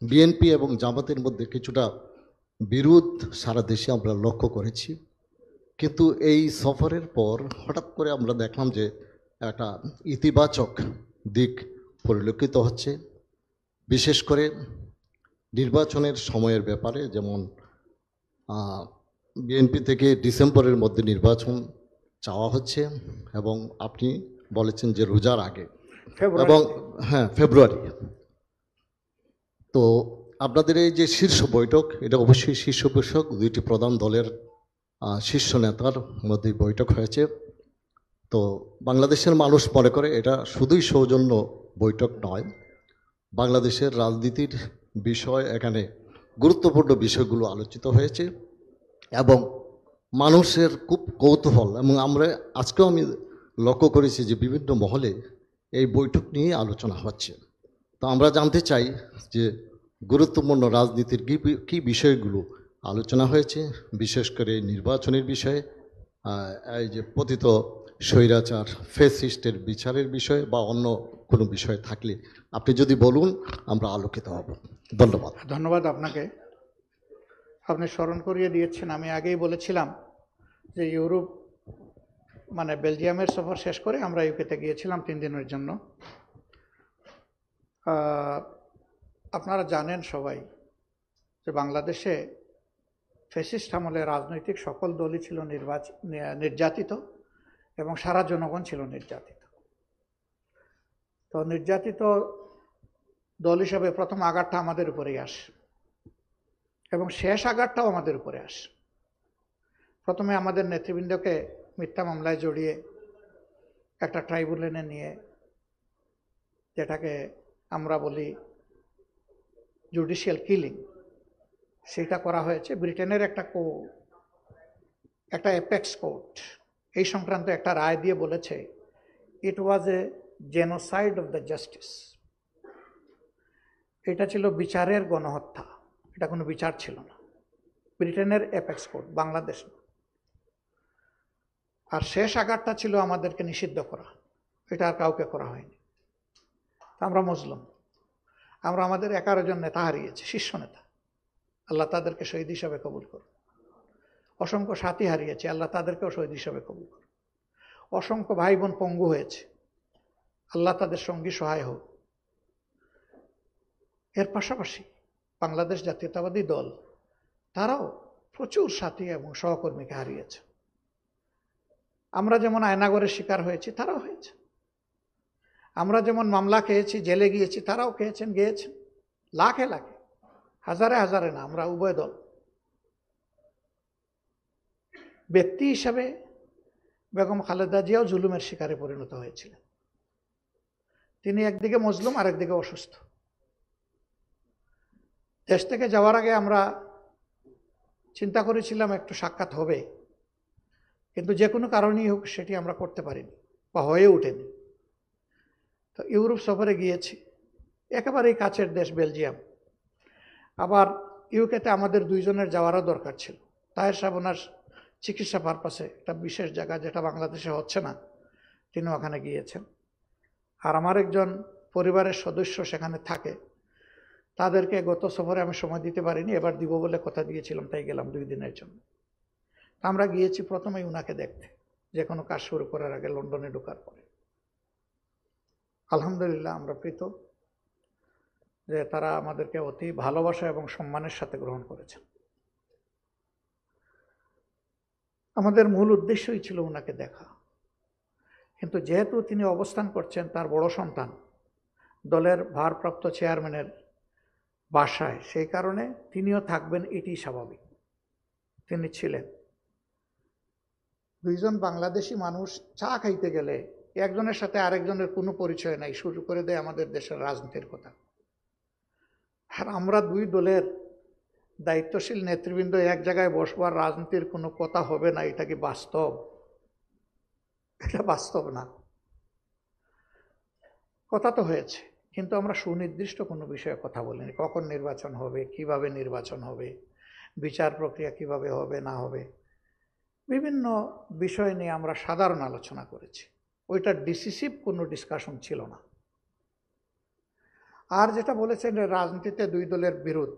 বিএনপি এবং জামাতের মধ্যে কিছুটা বিরোধ সারা দেশে আমরা লক্ষ্য করেছি, কিন্তু এই সফরের পর হঠাৎ করে আমরা দেখলাম যে একটা ইতিবাচক দিক পরিলক্ষিত হচ্ছে, বিশেষ করে নির্বাচনের সময়ের ব্যাপারে। যেমন বিএনপি থেকে ডিসেম্বরের মধ্যে নির্বাচন চাওয়া হচ্ছে এবং আপনি বলেছেন যে রোজার আগে, এবং হ্যাঁ ফেব্রুয়ারি। তো আপনাদের এই যে শীর্ষ বৈঠক, এটা অবশ্যই শীর্ষ বৈঠক, দুইটি প্রধান দলের শীর্ষ নেতার মধ্যে বৈঠক হয়েছে। তো বাংলাদেশের মানুষ মনে করে এটা শুধুই সৌজন্য বৈঠক নয়, বাংলাদেশের রাজনীতির বিষয়, এখানে গুরুত্বপূর্ণ বিষয়গুলো আলোচিত হয়েছে এবং মানুষের খুব কৌতূহল। এবং আমরা আজকেও আমি লক্ষ্য করেছি যে বিভিন্ন মহলে এই বৈঠক নিয়ে আলোচনা হচ্ছে। তো আমরা জানতে চাই যে গুরুত্বপূর্ণ রাজনীতির কী বিষয়গুলো আলোচনা হয়েছে, বিশেষ করে নির্বাচনের বিষয়ে, এই যে পতিত স্বৈরাচার ফ্যাসিস্টের বিচারের বিষয়ে বা অন্য কোনো বিষয় থাকলে আপনি যদি বলুন, আমরা আলোকিত হব। ধন্যবাদ। ধন্যবাদ আপনাকে, আপনি স্মরণ করিয়ে দিয়েছেন। আমি আগেই বলেছিলাম যে ইউরোপ মানে বেলজিয়ামের সফর শেষ করে আমরা ইউকেতে গিয়েছিলাম 3 দিনের জন্য। আপনারা জানেন সবাই যে বাংলাদেশে ফ্যাসিস্ট আমলে রাজনৈতিক সকল দলই ছিল নির্যাতিত এবং সারা জনগণ ছিল নির্যাতিত। তো নির্যাতিত দল হিসাবে প্রথম আঘাতটা আমাদের উপরেই আসে এবং শেষ আঘাতটাও আমাদের উপরে আসে। প্রথমে আমাদের নেতৃবৃন্দকে মিথ্যা মামলায় জড়িয়ে একটা ট্রাইব্যুনালে নিয়ে, যেটাকে আমরা বলি জুডিশিয়াল কিলিং, সেটা করা হয়েছে। ব্রিটেনের একটা অ্যাপেক্স কোর্ট এই সংক্রান্ত একটা রায় দিয়ে বলেছে it was a genocide of the justice. এটা ছিল বিচারের গণহত্যা, এটা কোনো বিচার ছিল না। ব্রিটেনের অ্যাপেক্স কোর্ট, বাংলাদেশ না। আর শেষ আঘাতটা ছিল আমাদেরকে নিষিদ্ধ করা, এটা আর কাউকে করা হয়নি। আমরা মুসলিম, আমরা আমাদের 11 জন নেতা হারিয়েছি, শীর্ষ নেতা, আল্লাহ তাদেরকে শহীদ হিসাবে কবুল করুন। অসংখ্য সাথী হারিয়েছে, আল্লাহ তাদেরকেও শহীদ হিসাবে কবুল করুন। অসংখ্য ভাই বোন পঙ্গু হয়েছে, আল্লাহ তাদের সঙ্গী সহায় হোক। এর পাশাপাশি বাংলাদেশ জাতীয়তাবাদী দল তারাও প্রচুর সাথী এবং সহকর্মীকে হারিয়েছে। আমরা যেমন আয়নাগরের শিকার হয়েছি, তারাও হয়েছে। আমরা যেমন মামলা খেয়েছি, জেলে গিয়েছি, তারাও খেয়েছেন, গিয়েছেন, লাখে লাখে, হাজারে হাজারে না, আমরা উভয় দল। ব্যক্তি হিসাবে বেগম খালেদা জিয়াও জুলুমের শিকারে পরিণত হয়েছিলেন। তিনি একদিকে মজলুম, আরেকদিকে অসুস্থ। দেশ থেকে যাওয়ার আগে আমরা চিন্তা করেছিলাম একটু সাক্ষাৎ হবে, কিন্তু যে কোনো কারণেই হোক সেটি আমরা করতে পারিনি বা হয়ে ওঠেনি। তো ইউরোপ সফরে গিয়েছি, একেবারেই কাছের দেশ বেলজিয়াম। আবার ইউকেতে আমাদের 2 জনের যাওয়ারও দরকার ছিল। তাহের সাহেব ওনার চিকিৎসা পারপাসে একটা বিশেষ জায়গা যেটা বাংলাদেশে হচ্ছে না, তিনি ওখানে গিয়েছেন। আর আমার একজন পরিবারের সদস্য সেখানে থাকে, তাদেরকে গত সফরে আমি সময় দিতে পারিনি, এবার দিব বলে কথা দিয়েছিলাম, তাই গেলাম 2 দিনের জন্য। আমরা গিয়েছি প্রথমেই উনাকে দেখতে, যে কোনো কাজ শুরু করার আগে লন্ডনে ঢোকার পরে। আলহামদুলিল্লাহ আমরা প্রীত যে তারা আমাদেরকে অতি ভালোবাসা এবং সম্মানের সাথে গ্রহণ করেছেন। আমাদের মূল উদ্দেশ্যই ছিল উনাকে দেখা, কিন্তু যেহেতু তিনি অবস্থান করছেন তার বড় সন্তান দলের ভারপ্রাপ্ত চেয়ারম্যানের বাসায়, সেই কারণে তিনিও থাকবেন, এটি স্বাভাবিক। তিনি ছিলেন। 2 জন বাংলাদেশি মানুষ চা খাইতে গেলে একজনের সাথে আরেকজনের কোনো পরিচয় নাই, শুরু করে দেয় আমাদের দেশের রাজনীতির কথা। আর আমরা 2 দলের দায়িত্বশীল নেতৃবৃন্দ এক জায়গায় বসবার, রাজনীতির কোনো কথা হবে না, এটা কি বাস্তব? এটা বাস্তব না। কথা তো হয়েছে, কিন্তু আমরা সুনির্দিষ্ট কোনো বিষয়ে কথা বলিনি। কখন নির্বাচন হবে, কিভাবে নির্বাচন হবে, বিচার প্রক্রিয়া কিভাবে হবে না হবে, বিভিন্ন বিষয় নিয়ে আমরা সাধারণ আলোচনা করেছি। ওইটা ডিসিসিভ কোনো ডিসকাশন ছিল না। আর যেটা বলেছেন রাজনীতিতে 2 দলের বিরোধ,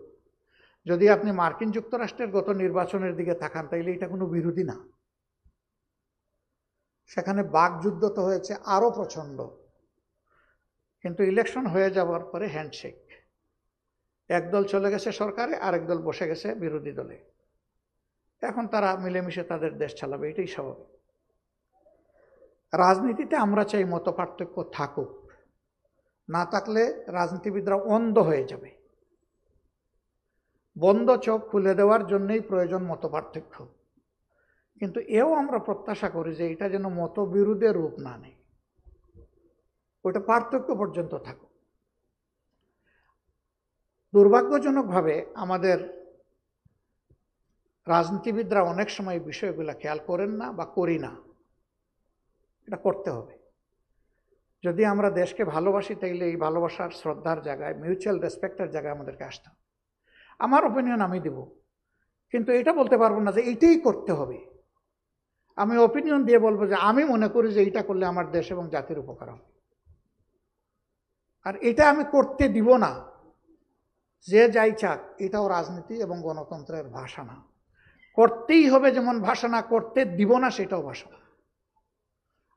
যদি আপনি মার্কিন যুক্তরাষ্ট্রের গত নির্বাচনের দিকে তাকান তাইলে এটা কোনো বিরোধী না। সেখানে বাকযুদ্ধ তো হয়েছে আরো প্রচন্ড, কিন্তু ইলেকশন হয়ে যাওয়ার পরে হ্যান্ডশেক। এক দল চলে গেছে সরকারে, আরেক দল বসে গেছে বিরোধী দলে। এখন তারা মিলেমিশে তাদের দেশ চালাবে, এটাই স্বাভাবিক। রাজনীতিতে আমরা চাই মত পার্থক্য থাকুক, না থাকলে রাজনীতিবিদরা অন্ধ হয়ে যাবে। বন্ধ চোখ খুলে দেওয়ার জন্যই প্রয়োজন মত পার্থক্য, কিন্তু এও আমরা প্রত্যাশা করি যে এটা যেন মতবিরোধের রূপ না নেয়, ওটা পার্থক্য পর্যন্ত থাকুক। দুর্ভাগ্যজনকভাবে আমাদের রাজনীতিবিদরা অনেক সময় বিষয়গুলো খেয়াল করেন না বা করি না। এটা করতে হবে। যদি আমরা দেশকে ভালোবাসি তাইলে এই ভালোবাসার, শ্রদ্ধার জায়গায়, মিউচুয়াল রেসপেক্টের জায়গায় আমাদেরকে আসতে হবে। আমার ওপিনিয়ন আমি দিব, কিন্তু এটা বলতে পারবো না যে এইটাই করতে হবে। আমি ওপিনিয়ন দিয়ে বলবো যে আমি মনে করি যে এইটা করলে আমার দেশ এবং জাতির উপকার হবে, আর এটা আমি করতে দিব না। যে যাই চাক, এটাও রাজনীতি এবং গণতন্ত্রের ভাষা না। করতেই হবে যেমন ভাষা না, করতে দিব না সেটাও ভাষা না।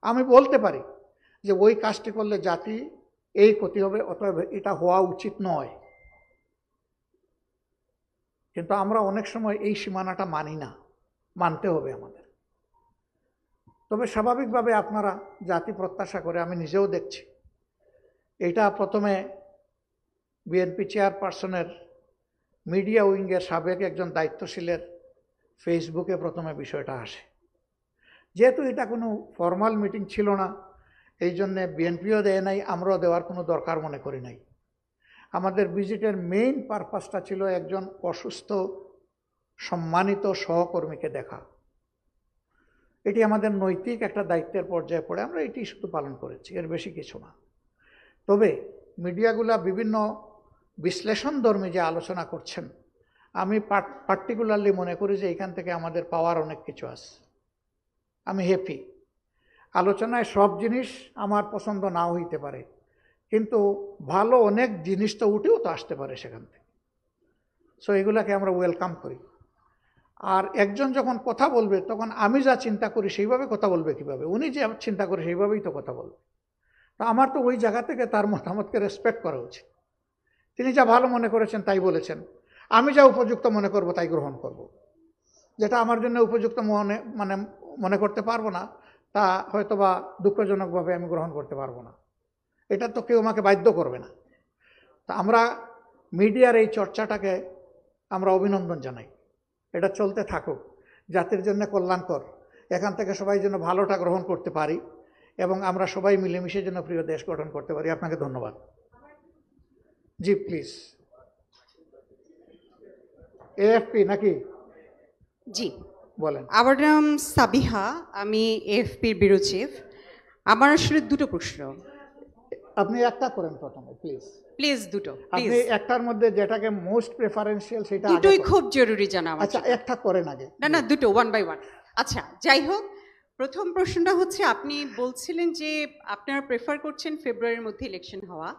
আমি বলতে পারি যে ওই কাজটি করলে জাতি এই ক্ষতি হবে, অতএব এটা হওয়া উচিত নয়, কিন্তু আমরা অনেক সময় এই সীমানাটা মানি না, মানতে হবে আমাদের। তবে স্বাভাবিকভাবে আপনারা জাতি প্রত্যাশা করে, আমি নিজেও দেখছি, এটা প্রথমে বিএনপি চেয়ারপারসনের মিডিয়া উইংয়ের সাবেক একজন দায়িত্বশীলের ফেসবুকে প্রথমে বিষয়টা আসে। যেহেতু এটা কোনো ফর্মাল মিটিং ছিল না, এই জন্যে বিএনপিও দেয় নাই, আমরাও দেওয়ার কোনো দরকার মনে করি নাই। আমাদের ভিজিটের মেইন পারপাসটা ছিল একজন অসুস্থ সম্মানিত সহকর্মীকে দেখা, এটি আমাদের নৈতিক একটা দায়িত্বের পর্যায়ে পড়ে আমরা এটি শুধু পালন করেছি, এর বেশি কিছু না। তবে মিডিয়াগুলা বিভিন্ন বিশ্লেষণধর্মী যে আলোচনা করছেন, আমি পার্টিকুলারলি মনে করি যে এখান থেকে আমাদের পাওয়ার অনেক কিছু আছে। আমি হ্যাপি। আলোচনায় সব জিনিস আমার পছন্দ নাও হইতে পারে, কিন্তু ভালো অনেক জিনিস তো উঠেও তো আসতে পারে সেখান থেকে। সো এগুলাকে আমরা ওয়েলকাম করি। আর একজন যখন কথা বলবে তখন আমি যা চিন্তা করি সেইভাবে কথা বলবে কিভাবে? উনি যে চিন্তা করে সেইভাবেই তো কথা বলবে। তো আমার তো ওই জায়গা থেকে তার মতামতকে রেসপেক্ট করা উচিত। তিনি যা ভালো মনে করেছেন তাই বলেছেন, আমি যা উপযুক্ত মনে করব তাই গ্রহণ করব। যেটা আমার জন্য উপযুক্ত মনে করতে পারবো না, তা হয়তোবা দুঃখজনকভাবে আমি গ্রহণ করতে পারবো না। এটা তো কেউ আমাকে বাধ্য করবে না। তা আমরা মিডিয়ার এই চর্চাটাকে আমরা অভিনন্দন জানাই। এটা চলতে থাকুক, জাতির জন্য কল্যাণকর। এখান থেকে সবাই যেন ভালোটা গ্রহণ করতে পারি এবং আমরা সবাই মিলেমিশে যেন প্রিয় দেশ গঠন করতে পারি। আপনাকে ধন্যবাদ। জি প্লিজ। এএফপি নাকি? জি, বলেন। আমার নাম সাবিহা, আমি এএফপির ব্যুরো চিফ। আমার আসলে দুটো প্রশ্ন। আপনি একটা করেন প্রথমে প্লিজ। প্লিজ দুটো, আপনি প্লিজ। একটার মধ্যে যেটাকে মোস্ট প্রেফারেন্সিয়াল সেটা আগে দুটোই করেন। খুব জরুরি জানা আমার আচ্ছা, জন্য। একটা করেন আগে। না না, দুটো, ওয়ান বাই ওয়ান। আচ্ছা, যাই হোক, প্রথম প্রশ্নটা হচ্ছে, আপনি বলছিলেন যে আপনারা প্রেফার করছেন ফেব্রুয়ারির মধ্যে ইলেকশন হওয়া,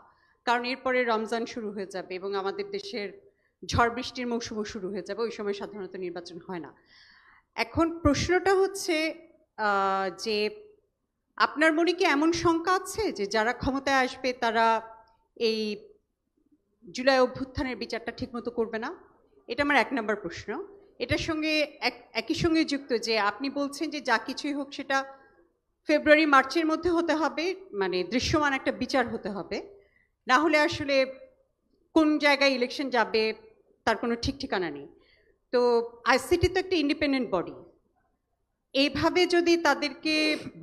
কারণ এরপরে রমজান শুরু হয়ে যাবে এবং আমাদের দেশের ঝড় বৃষ্টির মৌসুমও শুরু হয়ে যাবে, ওই সময় সাধারণত নির্বাচন হয় না। এখন প্রশ্নটা হচ্ছে যে আপনার মনে কি এমন শঙ্কা আছে যে যারা ক্ষমতায় আসবে তারা এই জুলাই অভ্যুত্থানের বিচারটা ঠিকমতো করবে না? এটা আমার 1 নম্বর প্রশ্ন। এটার সঙ্গে একই সঙ্গে যুক্ত যে আপনি বলছেন যে যা কিছুই হোক সেটা ফেব্রুয়ারি মার্চের মধ্যে হতে হবে, মানে দৃশ্যমান একটা বিচার হতে হবে, না হলে আসলে কোন জায়গায় ইলেকশন যাবে তার কোনো ঠিক ঠিকানা নেই। তো আইসিটি তো একটা ইন্ডিপেন্ডেন্ট বডি, এইভাবে যদি তাদেরকে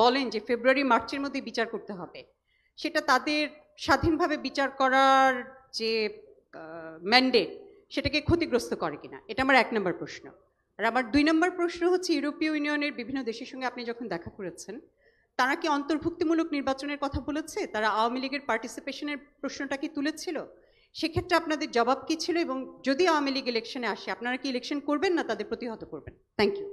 বলেন যে ফেব্রুয়ারি মার্চের মধ্যে বিচার করতে হবে, সেটা তাদের স্বাধীনভাবে বিচার করার যে ম্যান্ডেট সেটাকে ক্ষতিগ্রস্ত করে কিনা, এটা আমার 1 নম্বর প্রশ্ন। আর আমার 2 নম্বর প্রশ্ন হচ্ছে, ইউরোপীয় ইউনিয়নের বিভিন্ন দেশের সঙ্গে আপনি যখন দেখা করেছেন, তারা কি অন্তর্ভুক্তিমূলক নির্বাচনের কথা বলেছে? তারা আওয়ামী লীগের পার্টিসিপেশনের প্রশ্নটা কি তুলেছিল? সেক্ষেত্রে আপনাদের জবাব কি ছিল? এবং যদি আওয়ামী লীগ ইলেকশনে আসে, আপনারা কি ইলেকশন করবেন না তাদের প্রতিহত করবেন? Thank you.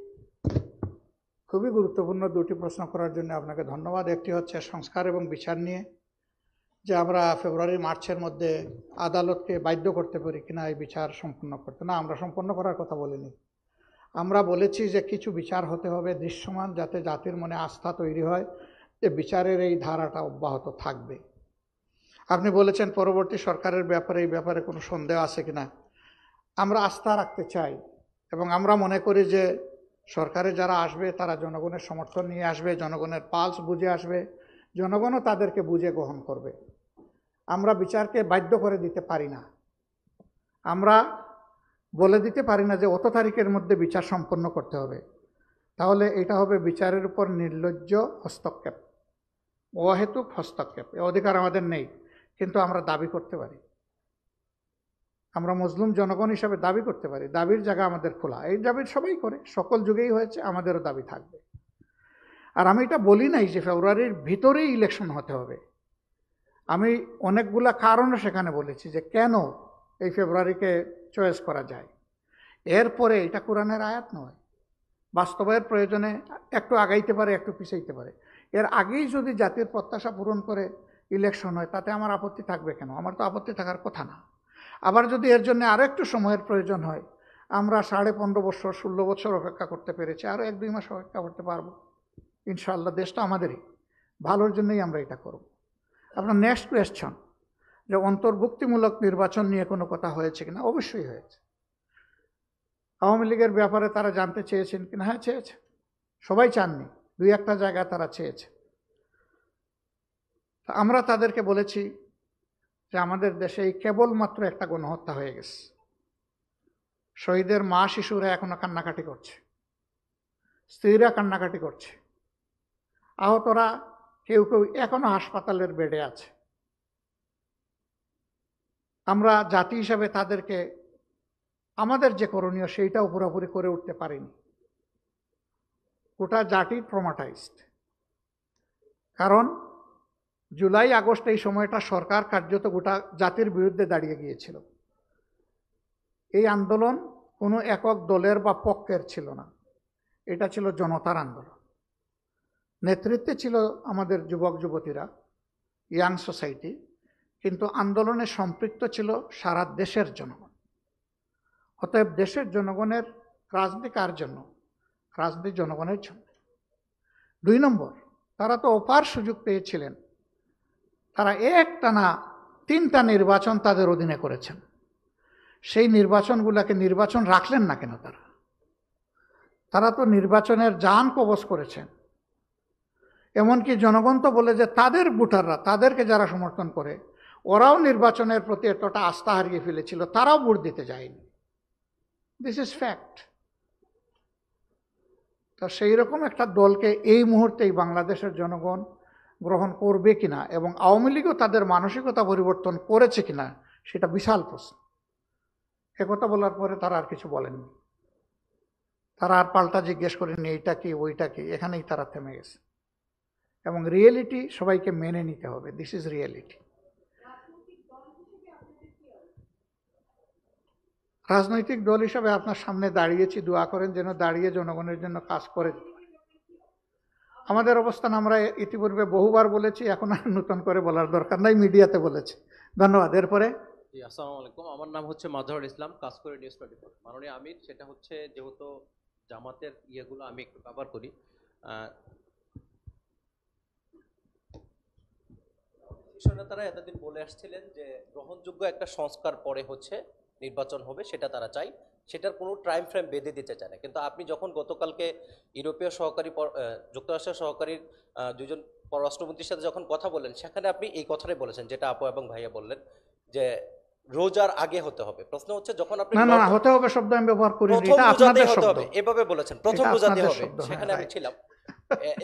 খুবই গুরুত্বপূর্ণ দুটি প্রশ্ন করার জন্য আপনাকে ধন্যবাদ। একটি হচ্ছে সংস্কার এবং বিচার নিয়ে, যে আমরা ফেব্রুয়ারি মার্চের মধ্যে আদালতকে বাধ্য করতে পারি কিনা এই বিচার সম্পন্ন করতে। না, আমরা সম্পন্ন করার কথা বলিনি। আমরা বলেছি যে কিছু বিচার হতে হবে দৃশ্যমান, যাতে জাতির মনে আস্থা তৈরি হয় যে বিচারের এই ধারাটা অব্যাহত থাকবে। আপনি বলেছেন পরবর্তী সরকারের ব্যাপারে, এই ব্যাপারে কোনো সন্দেহ আছে কিনা। আমরা আস্থা রাখতে চাই এবং আমরা মনে করি যে সরকারে যারা আসবে তারা জনগণের সমর্থন নিয়ে আসবে, জনগণের পালস বুঝে আসবে, জনগণও তাদেরকে বুঝে গ্রহণ করবে। আমরা বিচারকে বাধ্য করে দিতে পারি না। আমরা বলে দিতে পারি না যে অত তারিখের মধ্যে বিচার সম্পন্ন করতে হবে, তাহলে এটা হবে বিচারের উপর নির্লজ্জ হস্তক্ষেপ, অহেতুক হস্তক্ষেপ। এ অধিকার আমাদের নেই, কিন্তু আমরা দাবি করতে পারি। আমরা মজলুম জনগণ হিসাবে দাবি করতে পারি। দাবির জায়গা আমাদের খোলা, এই দাবি সবাই করে, সকল যুগেই হয়েছে, আমাদেরও দাবি থাকবে। আর আমি এটা বলি নাই যে ফেব্রুয়ারির ভিতরেই ইলেকশন হতে হবে। আমি অনেকগুলা কারণও সেখানে বলেছি যে কেন এই ফেব্রুয়ারিকে চয়েস করা যায়। এরপরে এটা কোরআনের আয়াত নয়, বাস্তবায়নের প্রয়োজনে একটু আগাইতে পারে, একটু পিছাইতে পারে। এর আগেই যদি জাতির প্রত্যাশা পূরণ করে ইলেকশন হয়, তাতে আমার আপত্তি থাকবে কেন? আমার তো আপত্তি থাকার কথা না। আবার যদি এর জন্য আরও একটু সময়ের প্রয়োজন হয়, আমরা 15.5 বছর 16 বছর অপেক্ষা করতে পেরেছি, আরও 1-2 মাস অপেক্ষা করতে পারবো ইনশাআল্লাহ। দেশটা আমাদেরই, ভালোর জন্যই আমরা এটা করব। আপনার নেক্সট কোয়েশ্চন, যে অন্তর্ভুক্তিমূলক নির্বাচন নিয়ে কোনো কথা হয়েছে কিনা? অবশ্যই হয়েছে। আওয়ামী লীগের ব্যাপারে তারা জানতে চেয়েছেন কিনা? হ্যাঁ, চেয়েছে। সবাই চাননি, 2-1টা জায়গায় তারা চেয়েছে। আমরা তাদেরকে বলেছি যে আমাদের দেশে এই কেবলমাত্র একটা গণহত্যা হয়ে গেছে, শহীদের মা শিশুরা এখনো কান্নাকাটি করছে, স্ত্রীরা কান্নাকাটি করছে, আহতরা কেউ কেউ এখনো হাসপাতালের বেডে আছে। আমরা জাতি হিসাবে তাদেরকে আমাদের যে করণীয় সেইটাও পুরোপুরি করে উঠতে পারিনি। গোটা জাতি ট্রমাটাইজড। কারণ জুলাই আগস্ট এই সময়টা সরকার কার্যত গোটা জাতির বিরুদ্ধে দাঁড়িয়ে গিয়েছিল। এই আন্দোলন কোনো একক দলের বা পক্ষের ছিল না, এটা ছিল জনতার আন্দোলন। নেতৃত্বে ছিল আমাদের যুবক যুবতীরা, ইয়াং সোসাইটি, কিন্তু আন্দোলনে সম্পৃক্ত ছিল সারা দেশের জনগণ। অতএব দেশের জনগণের রাজনীতি কার জন্য? রাজনীতি জনগণের জন্য। 2 নম্বর, তারা তো অপার সুযোগ পেয়েছিলেন, তারা একটানা 3টা নির্বাচন তাদের অধীনে করেছেন। সেই নির্বাচনগুলোকে নির্বাচন রাখলেন না কেন? তারা তো নির্বাচনের জান কবজ করেছেন। এমনকি জনগণ তো বলে যে তাদের ভোটাররা, তাদেরকে যারা সমর্থন করে, ওরাও নির্বাচনের প্রতি এতটা আস্থা হারিয়ে ফেলেছিল, তারাও ভোট দিতে যায়নি। This is fact. তো সেই রকম একটা দলকে এই মুহূর্তেই বাংলাদেশের জনগণ গ্রহণ করবে কিনা এবং আওয়ামী লীগও তাদের মানসিকতা পরিবর্তন করেছে কিনা সেটা বিশাল প্রশ্ন। একথা বলার পরে তারা আর কিছু বলেননি, তারা আর পাল্টা জিজ্ঞেস করেনি এইটা কি ওইটা কি, এখানেই তারা থেমে গেছে। এবং রিয়েলিটি সবাইকে মেনে নিতে হবে, দিস ইজ রিয়েলিটি। রাজনৈতিক দল হিসাবে আপনার সামনে দাঁড়িয়েছি, দোয়া করেন যেন দাঁড়িয়ে জনগণের জন্য কাজ করে। আমাদের অবস্থান আমরা ইতিপূর্বে বহুবার বলেছি, এখন আর নতুন করে বলার দরকার নাই, মিডিয়াতে বলেছি। ধন্যবাদ। এরপরে জি, আসসালামু আলাইকুম। আমার নাম হচ্ছে মাজহারুল ইসলাম, কাজ করে নিউজ 24। মাননীয় আমির, সেটা হচ্ছে যেহেতু জামাতের ইয়েগুলো আমি একটু কভার করি। নেতারা এতদিন বলে আসছিলেন যে গ্রহণযোগ্য একটা সংস্কার পরে হচ্ছে নির্বাচন হবে, সেটা তারা চাই, সেটার কোনো টাইম ফ্রেম বেঁধে দিতে চায় না। কিন্তু আপনি যখন গতকালকে ইউরোপীয় সহকারী যুক্তরাষ্ট্রের সহকারী 2জন পররাষ্ট্রমন্ত্রীর সাথে যখন কথা বললেন, সেখানে আপনি এই কথাটাই বলেছেন যেটা আপু এবং ভাইয়া বললেন, যে রোজার আগে হতে হবে। প্রশ্ন হচ্ছে যখন আপনি না হতে হবে শব্দ আমি ব্যবহার করি, এটা আপনাদের শব্দ। এভাবে বলেছেন প্রথম রোজাতে হবে, সেখানে আমি ছিলাম,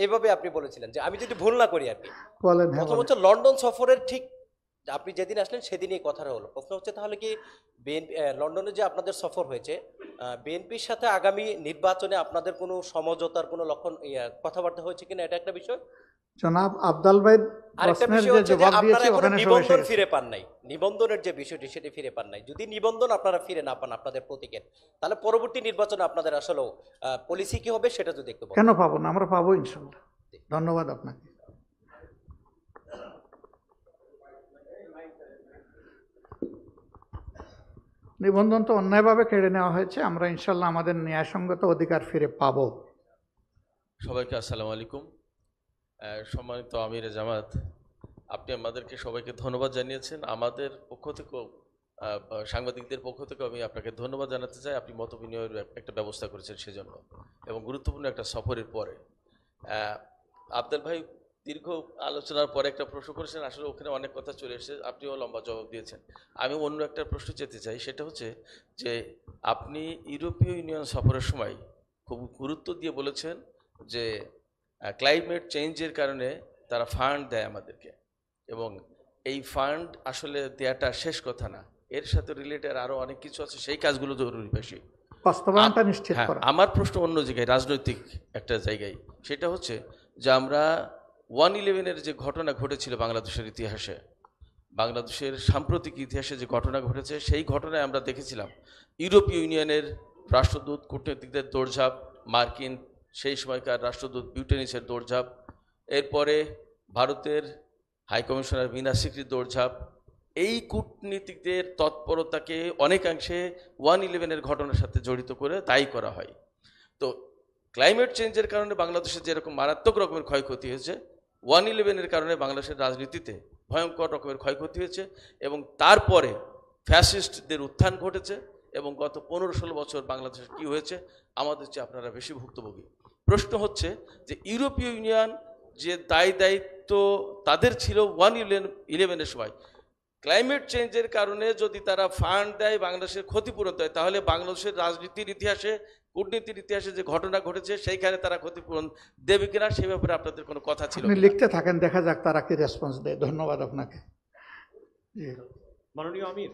এভাবে আপনি বলেছিলেন, যে আমি যদি ভুল না করি আর কি। প্রথম হচ্ছে লন্ডন সফরের ঠিক আপনি যেদিন আসলেন সেদিনই কথাটা হলো। প্রশ্ন হচ্ছে তাহলে কি লন্ডনে যে আপনাদের সফর হয়েছে, বিএনপির সাথে আগামী নির্বাচনে আপনাদের কোনো সমঝোতার কোনো লক্ষণ কথাবার্তা হয়েছে কিনা, এটা একটা বিষয়। জনাব আব্দাল ভাই প্রশ্নের যে জবাব দিয়েছে ওখানে নিবন্ধন ফিরে পান নাই, নিবন্ধনের যে বিষয়টি সেটি ফিরে পান নাই। যদি নিবন্ধন আপনারা ফিরে না পান আপনাদের প্রতীকের, তাহলে পরবর্তী নির্বাচনে আপনাদের আসলে পলিসি কি হবে সেটা যদি একটু বলেন। কেন পাবো না? আমরা পাবো ইনশাআল্লাহ। ধন্যবাদ আপনাকে। নিবন্ধন তো অন্যায়ভাবে কেড়ে নেওয়া হয়েছে, আমরা ইনশাআল্লাহ আমাদের ন্যায়সঙ্গত অধিকার ফিরে পাবো। সবাইকে আসসালামু আলাইকুম। সম্মানিত আমির জামাত, আপনি আমাদেরকে সবাইকে ধন্যবাদ জানিয়েছেন। আমাদের পক্ষ থেকেও সাংবাদিকদের পক্ষ থেকেও আমি আপনাকে ধন্যবাদ জানাতে চাই। আপনি মত বিনিময়ের একটা ব্যবস্থা করেছেন সেজন্য, এবং গুরুত্বপূর্ণ একটা সফরের পরে। আব্দুল ভাই দীর্ঘ আলোচনার পরে একটা প্রশ্ন করেছেন, আসলে ওখানে অনেক কথা চলে এসেছে, আপনিও লম্বা জবাব দিয়েছেন। আমি অন্য একটা প্রশ্ন যেতে চাই, সেটা হচ্ছে যে আপনি ইউরোপীয় ইউনিয়ন সফরের সময় খুব গুরুত্ব দিয়ে বলেছেন যে ক্লাইমেট চেঞ্জের কারণে তারা ফান্ড দেয় আমাদেরকে, এবং এই ফান্ড আসলে দেয়াটা শেষ কথা না, এর সাথে রিলেটেড আরও অনেক কিছু আছে, সেই কাজগুলো জরুরি বেশি, বাস্তবায়নটা নিশ্চিত করা। আমার প্রশ্ন অন্য জায়গায়, রাজনৈতিক একটা জায়গায়। সেটা হচ্ছে যে আমরা 1/11-এর যে ঘটনা ঘটেছিল বাংলাদেশের ইতিহাসে, বাংলাদেশের সাম্প্রতিক ইতিহাসে যে ঘটনা ঘটেছে, সেই ঘটনায় আমরা দেখেছিলাম ইউরোপীয় ইউনিয়নের রাষ্ট্রদূত কূটনীতিকদের দৌড়ঝাঁপ, মার্কিন সেই সময়কার রাষ্ট্রদূত বিউটেনিসের দৌড়ঝাঁপ, এরপরে ভারতের হাইকমিশনার বিনা স্বীকৃত দৌড়ঝাঁপ, এই কূটনীতিকদের তৎপরতাকে অনেকাংশে 1/11-এর ঘটনার সাথে জড়িত করে দায়ী করা হয়। তো ক্লাইমেট চেঞ্জের কারণে বাংলাদেশের যেরকম মারাত্মক রকমের ক্ষয়ক্ষতি হয়েছে, 1/11-এর কারণে বাংলাদেশের রাজনীতিতে ভয়ঙ্কর রকমের ক্ষয়ক্ষতি হয়েছে, এবং তারপরে ফ্যাসিস্টদের উত্থান ঘটেছে, এবং গত 15-16 বছর বাংলাদেশের কি হয়েছে, আমাদের চেয়ে আপনারা বেশি ভুক্তভোগী। প্রশ্ন হচ্ছে যে ইউরোপীয় ইউনিয়ন যে দায়িত্ব তাদের ছিল 1/11-এর সময়, ক্লাইমেট চেঞ্জের কারণে যদি তারা ফান্ড দেয়, বাংলাদেশের ক্ষতিপূরণ দেয়, তাহলে বাংলাদেশের রাজনীতির ইতিহাসে, কূটনীতির ইতিহাসে যে ঘটনা ঘটেছে সেইখানে তারা ক্ষতিপূরণ দেবে কিনা, সেই ব্যাপারে আপনাদের কোনো কথা ছিল? আপনি লিখতে থাকেন, দেখা যাক তারা কি রেসপন্স দেয়। ধন্যবাদ আপনাকে। মাননীয় আমির,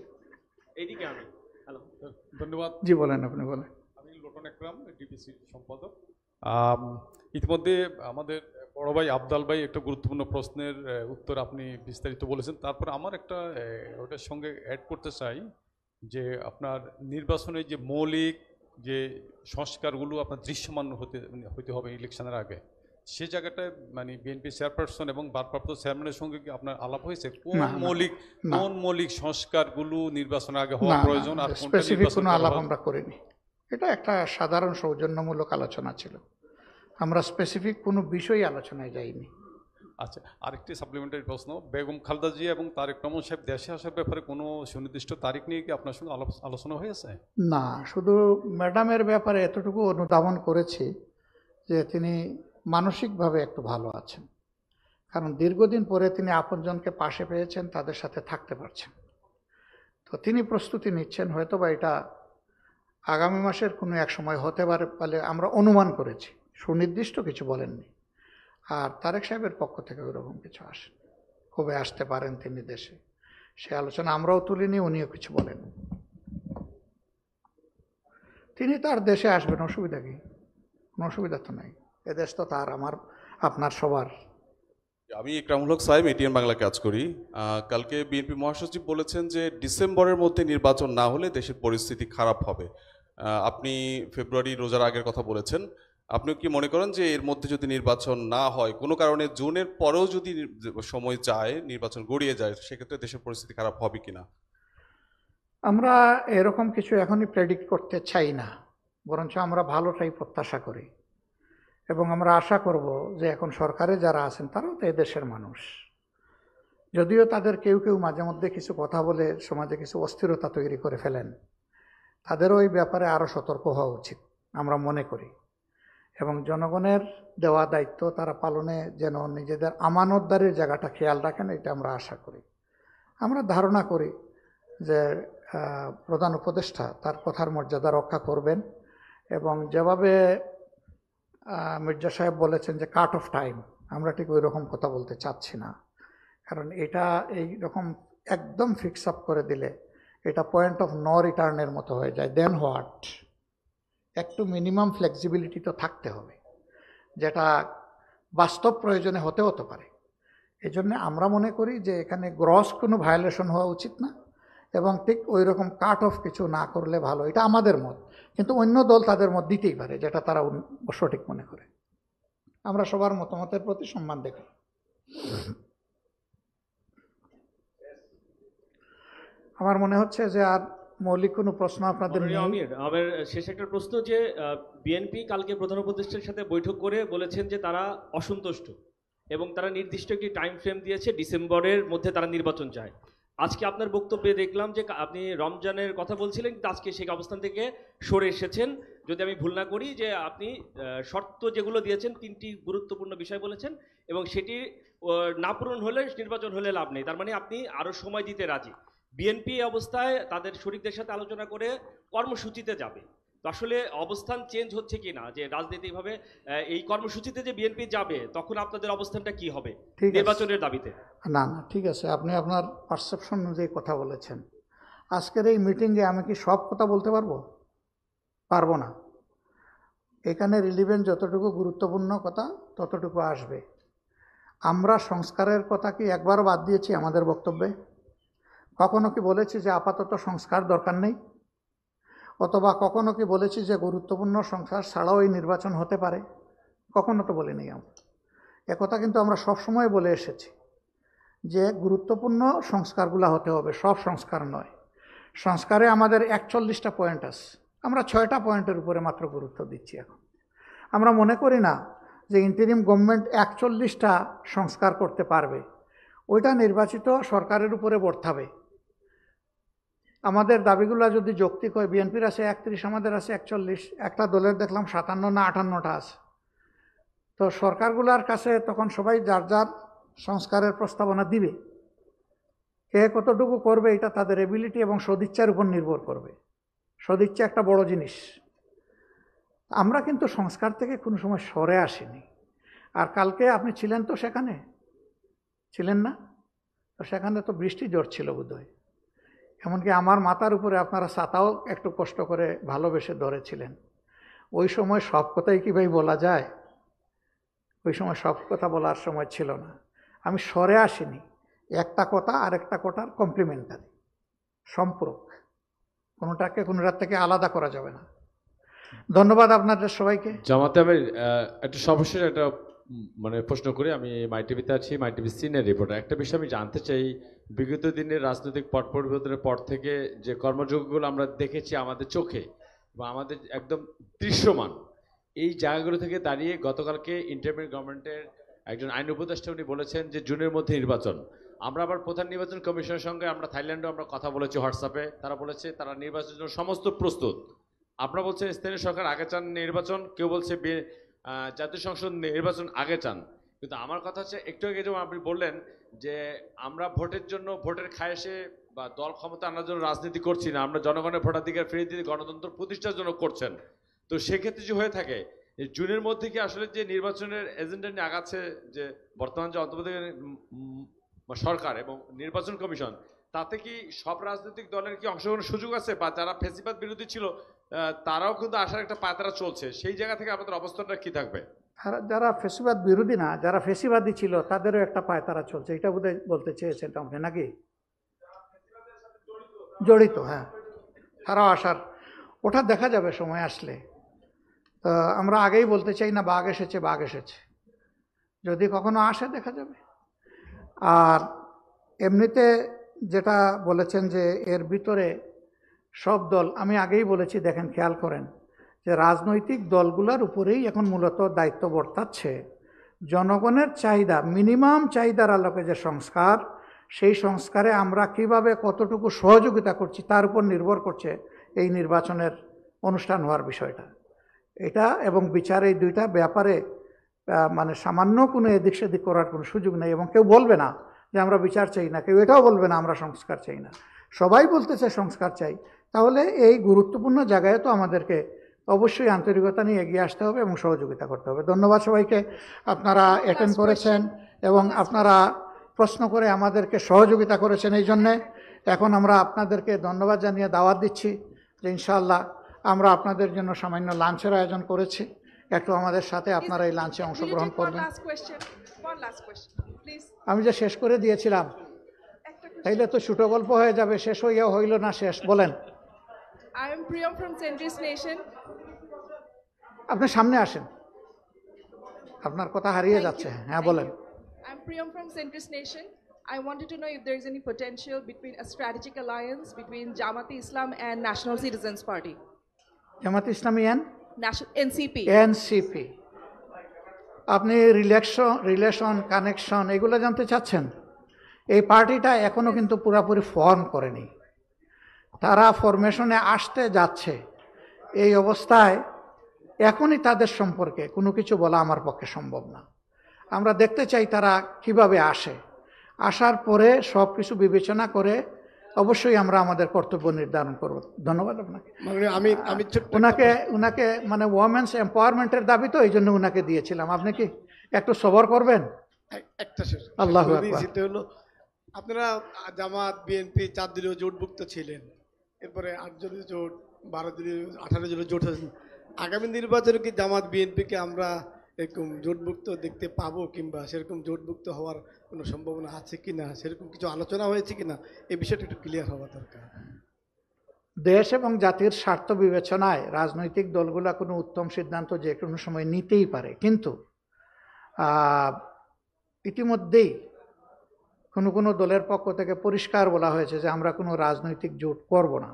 এইদিকে আমি। হ্যালো, ধন্যবাদ। জি বলেন, আপনি বলেন। আমি লোটন একরাম, ডিপিসি সম্পাদক। ইতিমধ্যে আমাদের বড় ভাই আবদাল ভাই একটা গুরুত্বপূর্ণ প্রশ্নের উত্তর আপনি বিস্তারিত বলেছেন। তারপর আমার একটা ওটার সঙ্গে অ্যাড করতে চাই যে আপনার নির্বাচনে যে মৌলিক যে সংস্কারগুলো আপনার দৃশ্যমান হতে হবে ইলেকশনের আগে, সে জায়গাটায় মানে বিএনপি চেয়ারপারসন এবং ভারপ্রাপ্ত চেয়ারম্যানের সঙ্গে কি আপনার আলাপ হয়েছে কোন মৌলিক সংস্কারগুলো নির্বাচনের আগে হওয়া প্রয়োজন আর কোনটা স্পেসিফিক কোনো আলাপ আমরা করিনি। এটা একটা সাধারণ সৌজন্যমূলক আলোচনা ছিল, আমরা স্পেসিফিক কোনো বিষয় আলোচনায় যাইনি। আচ্ছা, আরেকটি সাপ্লিমেন্টারি প্রশ্ন, বেগম খালেদা জিয়া এবং তারেক রহমান সাহেব দেশে আসার ব্যাপারে কোনো সুনির্দিষ্ট তারিখ নিয়ে কি আপনার সঙ্গে আলোচনা হয়েছে? না, শুধু ম্যাডামের ব্যাপারে এতটুকু অনুধাবন করেছি যে তিনি মানসিকভাবে একটু ভালো আছেন, কারণ দীর্ঘদিন পরে তিনি আপনজনকে পাশে পেয়েছেন, তাদের সাথে থাকতে পারছেন। তো তিনি প্রস্তুতি নিচ্ছেন, হয়তো বা এটা আগামী মাসের কোনো এক সময় হতে পারে বলে আমরা অনুমান করেছি, সুনির্দিষ্ট কিছু বলেননি। আর তারেক সাহেবের পক্ষ থেকে ওইরকম কিছু আসে, কবে আসতে পারেন তিনি দেশে সে আলোচনা আমরাও তুলিনি, উনিও কিছু বলেন। তিনি তার দেশে আসবেন, অসুবিধা কি? কোনো অসুবিধা তো নাই, এদেশ তো তার, আমার, আপনার, সবার। আমি ইকরামুল হক সাহেব, এটিএন বাংলা কাজ করি। কালকে বিএনপি মহাসচিব বলেছেন যে ডিসেম্বরের মধ্যে নির্বাচন না হলে দেশের পরিস্থিতি খারাপ হবে। আপনি ফেব্রুয়ারি রোজার আগের কথা বলেছেন, আপনি কি মনে করেন যে এর মধ্যে যদি নির্বাচন না হয়, কোনো কারণে জুনের পরেও যদি সময় যায়, নির্বাচন গড়িয়ে যায়, সেক্ষেত্রে দেশের পরিস্থিতি খারাপ হবে কিনা? আমরা এরকম কিছু এখনই প্রেডিক্ট করতে চাই না, বরঞ্চ আমরা ভালোটাই প্রত্যাশা করি এবং আমরা আশা করব যে এখন সরকারে যারা আছেন তারাও তো এদেশের মানুষ, যদিও তাদের কেউ কেউ মাঝে মধ্যে কিছু কথা বলে সমাজে কিছু অস্থিরতা তৈরি করে ফেলেন, তাদেরও ওই ব্যাপারে আরও সতর্ক হওয়া উচিত আমরা মনে করি, এবং জনগণের দেওয়া দায়িত্ব তারা পালনে যেন নিজেদের আমানতদারির জায়গাটা খেয়াল রাখেন, এটা আমরা আশা করি। আমরা ধারণা করি যে প্রধান উপদেষ্টা তার কথার মর্যাদা রক্ষা করবেন, এবং যেভাবে মির্জা সাহেব বলেছেন যে কাট অফ টাইম, আমরা ঠিক ওই রকম কথা বলতে চাচ্ছি না, কারণ এটা এই রকম একদম ফিক্স আপ করে দিলে এটা পয়েন্ট অফ নো রিটার্নের মতো হয়ে যায়। দেন হোয়াট? একটু মিনিমাম ফ্লেক্সিবিলিটি তো থাকতে হবে, যেটা বাস্তব প্রয়োজনে হতে পারে। এই জন্য আমরা মনে করি যে এখানে গ্রস কোনো ভায়োলেশন হওয়া উচিত না, এবং ঠিক ওই রকম কাট অফ কিছু না করলে ভালো, এটা আমাদের মত। কিন্তু অন্য দল তাদের মত দিতেই পারে, যেটা তারা সঠিক মনে করে। আমরা সবার মতামতের প্রতি সম্মান দেখি। আমার মনে হচ্ছে যে আর মৌলিক কোনো প্রশ্ন আপনাদের নেই। আমার শেষ একটা প্রশ্ন, যে বিএনপি কালকে প্রধান উপদেষ্টার সাথে বৈঠক করে বলেছেন যে তারা অসন্তুষ্ট এবং তারা নির্দিষ্ট একটি টাইম ফ্রেম দিয়েছে, ডিসেম্বরের মধ্যে তারা নির্বাচন চায়। আজকে আপনার বক্তব্যে দেখলাম যে আপনি রমজানের কথা বলছিলেন, কিন্তু আজকে সেই অবস্থান থেকে সরে এসেছেন, যদি আমি ভুল না করি, যে আপনি শর্ত যেগুলো দিয়েছেন 3টি গুরুত্বপূর্ণ বিষয় বলেছেন, এবং সেটি না পূরণ হলে নির্বাচন হলে লাভ নেই। তার মানে আপনি আরও সময় দিতে রাজি। বিএনপি অবস্থায় তাদের শরিকদের সাথে আলোচনা করে কর্মসূচিতে যাবে, তো আসলে অবস্থান চেঞ্জ হচ্ছে কি না, যে রাজনৈতিকভাবে এই কর্মসূচিতে যে বিএনপি যাবে, তখন আপনাদের অবস্থানটা কি হবে নির্বাচনের দাবিতে? না, ঠিক আছে, আপনি আপনার পারসেপশন অনুযায়ী কথা বলেছেন। আজকের এই মিটিংয়ে আমি কি সব কথা বলতে পারবো না। এখানে রিলিভেন্ট যতটুকু গুরুত্বপূর্ণ কথা ততটুকু আসবে। আমরা সংস্কারের কথা কি একবারও বাদ দিয়েছি আমাদের বক্তব্যে? কখনো কি বলেছি যে আপাতত সংস্কার দরকার নেই? অথবা কখনো কি বলেছি যে গুরুত্বপূর্ণ সংস্কার ছাড়াও এই নির্বাচন হতে পারে? কখনো তো বলিনি আমরা। একথা কিন্তু আমরা সবসময় বলে এসেছি যে গুরুত্বপূর্ণ সংস্কারগুলো হতে হবে, সব সংস্কার নয়। সংস্কারে আমাদের 41টা পয়েন্ট আছে, আমরা 6টা পয়েন্টের উপরে মাত্র গুরুত্ব দিচ্ছি এখন। আমরা মনে করি না যে ইন্টারিম গভর্নমেন্ট 41টা সংস্কার করতে পারবে, ওইটা নির্বাচিত সরকারের উপরে বর্তাবে। আমাদের দাবিগুলো যদি যৌক্তিক হয়, বিএনপির আছে 31, আমাদের আছে 41, একটা দলের দেখলাম 57 না 58টা আছে। তো সরকারগুলোর কাছে তখন সবাই যার যার সংস্কারের প্রস্তাবনা দিবে, কে কতটুকু করবে এটা তাদের এবিলিটি এবং সদিচ্ছার উপর নির্ভর করবে। সদিচ্ছা একটা বড় জিনিস। আমরা কিন্তু সংস্কার থেকে কোনো সময় সরে আসিনি। আর কালকে আপনি ছিলেন তো, সেখানে ছিলেন না? তো সেখানে তো বৃষ্টি জোর ছিল বোধহয়, এমনকি আমার মাথার উপরে আপনারা ছাতাও একটু কষ্ট করে ভালোবেসে ধরেছিলেন। ওই সময় সব কথাই কি ভাই বলা যায়? ওই সময় সব কথা বলার সময় ছিল না। আমি সরে আসিনি, একটা কথা আরেকটা কথার কমপ্লিমেন্টারি, সম্পূরক, কোনোটার থেকে আলাদা করা যাবে না। ধন্যবাদ আপনাদের সবাইকে। জামাতে আমি একটা সর্বশেষ একটা মানে প্রশ্ন করি। আমি মাই টিভিতে আছি, মাই টিভি সিনিয়র রিপোর্টার। একটা বিষয় আমি জানতে চাই, বিগত দিনের রাজনৈতিক পট পরিবর্তনের পর থেকে যে কর্মযোগ্যগুলো আমরা দেখেছি আমাদের চোখে বা আমাদের একদম দৃশ্যমান, এই জায়গাগুলো থেকে দাঁড়িয়ে গতকালকে ইন্টারিম গভর্নমেন্টের একজন আইন উপদেষ্টা উনি বলেছেন যে জুনের মধ্যে নির্বাচন। আমরা আবার প্রধান নির্বাচন কমিশনের সঙ্গে আমরা থাইল্যান্ডেও আমরা কথা বলেছি হোয়াটসঅ্যাপে, তারা বলেছে তারা নির্বাচনের জন্য সমস্ত প্রস্তুত। আপনারা বলছেন স্থানীয় সরকার আগে চান নির্বাচন, কেউ বলছে জাতীয় সংসদ নির্বাচন আগে চান। কিন্তু আমার কথা হচ্ছে, একটু আগে যেমন আপনি বললেন যে আমরা ভোটের জন্য, ভোটের খায়েশে বা দল ক্ষমতা আনার জন্য রাজনীতি করছি না, আমরা জনগণের ভোটাধিকার ফিরিয়ে দিতে গণতন্ত্র প্রতিষ্ঠার জন্য করছেন। তো সেক্ষেত্রে যে হয়ে থাকে জুনের মধ্যে কি আসলে যে নির্বাচনের এজেন্ডা নিয়ে আগাচ্ছে যে বর্তমান যে অন্তর্বর্তী সরকার এবং নির্বাচন কমিশন, তাতে কি সব রাজনৈতিক দলের কি অংশগ্রহণের সুযোগ আছে? বা যারা ফেসিবাদ বিরোধী ছিল তারাও কিন্তু আসার একটা পায়তারা চলছে, সেই জায়গা থেকে আমাদের অবস্থানটা কি থাকবে? যারা ফেসিবাদ বিরোধী না, যারা ফেসিবাদী ছিল তাদেরও একটা পায়তারা চলছে, এটা বোধহয় বলতে চেয়েছেন আপনি নাকি? জড়িত, হ্যাঁ, তারাও আসার, ওটা দেখা যাবে সময় আসলে। তো আমরা আগেই বলতে চাই না বাঘ এসেছে, বাঘ এসেছে, যদি কখনো আসে দেখা যাবে। আর এমনিতে যেটা বলেছেন যে এর ভিতরে সব দল, আমি আগেই বলেছি, দেখেন খেয়াল করেন যে রাজনৈতিক দলগুলোর উপরেই এখন মূলত দায়িত্ব বর্তাচ্ছে। জনগণের চাহিদা, মিনিমাম চাহিদার আলোকে যে সংস্কার, সেই সংস্কারে আমরা কিভাবে কতটুকু সহযোগিতা করছি তার উপর নির্ভর করছে এই নির্বাচনের অনুষ্ঠান হওয়ার বিষয়টা। এটা এবং বিচার, এই দুইটা ব্যাপারে মানে সামান্য কোনো এদিক সেদিক করার কোনো সুযোগ নেই। এবং কেউ বলবে না যে আমরা বিচার চাই না, কেউ এটাও বলবে না আমরা সংস্কার চাই না, সবাই বলতেছে সংস্কার চাই। তাহলে এই গুরুত্বপূর্ণ জায়গায় তো আমাদেরকে অবশ্যই আন্তরিকতা নিয়ে এগিয়ে আসতে হবে এবং সহযোগিতা করতে হবে। ধন্যবাদ সবাইকে, আপনারা অ্যাটেন্ড করেছেন এবং আপনারা প্রশ্ন করে আমাদেরকে সহযোগিতা করেছেন। এই জন্যে এখন আমরা আপনাদেরকে ধন্যবাদ জানিয়ে দাওয়াত দিচ্ছি যে ইনশাআল্লাহ আমরা আপনাদের জন্য সামান্য লাঞ্চের আয়োজন করেছি, একটু আমাদের সাথে আপনারা এই লাঞ্চে অংশগ্রহণ করবেন। আমি যে শেষ করে দিয়েছিলাম, তাইলে তো ছোট গল্প হয়ে যাবে, শেষ হইয়া হইল না শেষ। বলেন। I am Priyam from Centris Nation. আপনি সামনে আসেন, আপনার কথা হারিয়ে যাচ্ছে। হ্যাঁ বলেন। I'm Priyam from Centris Nation. I wanted to know if there is any potential between a strategic alliance between Jamaat Islam and National Citizens Party. Jamaat Islami NCP. NCP, আপনি রিলেশন কানেকশন এগুলো জানতে চাচ্ছেন? এই পার্টিটা এখনো কিন্তু পুরোপুরি ফর্ম করেনি, তারা ফরমেশনে আসতে যাচ্ছে। এই অবস্থায় এখনই তাদের সম্পর্কে কোনো কিছু বলা আমার পক্ষে সম্ভব না। আমরা দেখতে চাই তারা কিভাবে আসে, আসার পরে সব কিছু বিবেচনা করে অবশ্যই আমরা আমাদের কর্তব্য নির্ধারণ করব। ধন্যবাদ আপনাকে। আমি উনাকে মানে ওমেন্স এম্পাওয়ারমেন্টের দাবি তো, এই জন্য উনাকে দিয়েছিলাম। আপনি কি একটু সবর করবেন? একটা আল্লাহু আকবার। সেটা হলো, আপনারা জামাত বিএনপি 4 দলীয় জোটভুক্ত ছিলেন, এরপরে 8 দলীয় জোট, 12 দলীয়, 18 দলীয় জোট হয়েছে। আগামী নির্বাচনে কি জামাত বিএনপিকে আমরা এরকম জোটভুক্ত দেখতে পাবো, কিংবা সেরকম জোটভুক্ত হওয়ার কোনো সম্ভাবনা আছে কিনা, সেরকম কিছু আলোচনা হয়েছে কিনা, এই বিষয়টা একটু ক্লিয়ার হওয়া দরকার। দেশ এবং জাতির স্বার্থ বিবেচনায় রাজনৈতিক দলগুলা কোনো উত্তম সিদ্ধান্ত যে কোনো সময় নিতেই পারে, কিন্তু ইতিমধ্যেই কোনো দলের পক্ষ থেকে পরিষ্কার বলা হয়েছে যে আমরা কোনো রাজনৈতিক জোট করব না।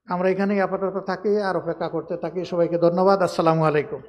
আমরা এখানেই আপাতত থাকি আর অপেক্ষা করতে থাকি। সবাইকে ধন্যবাদ। আসসালামু আলাইকুম।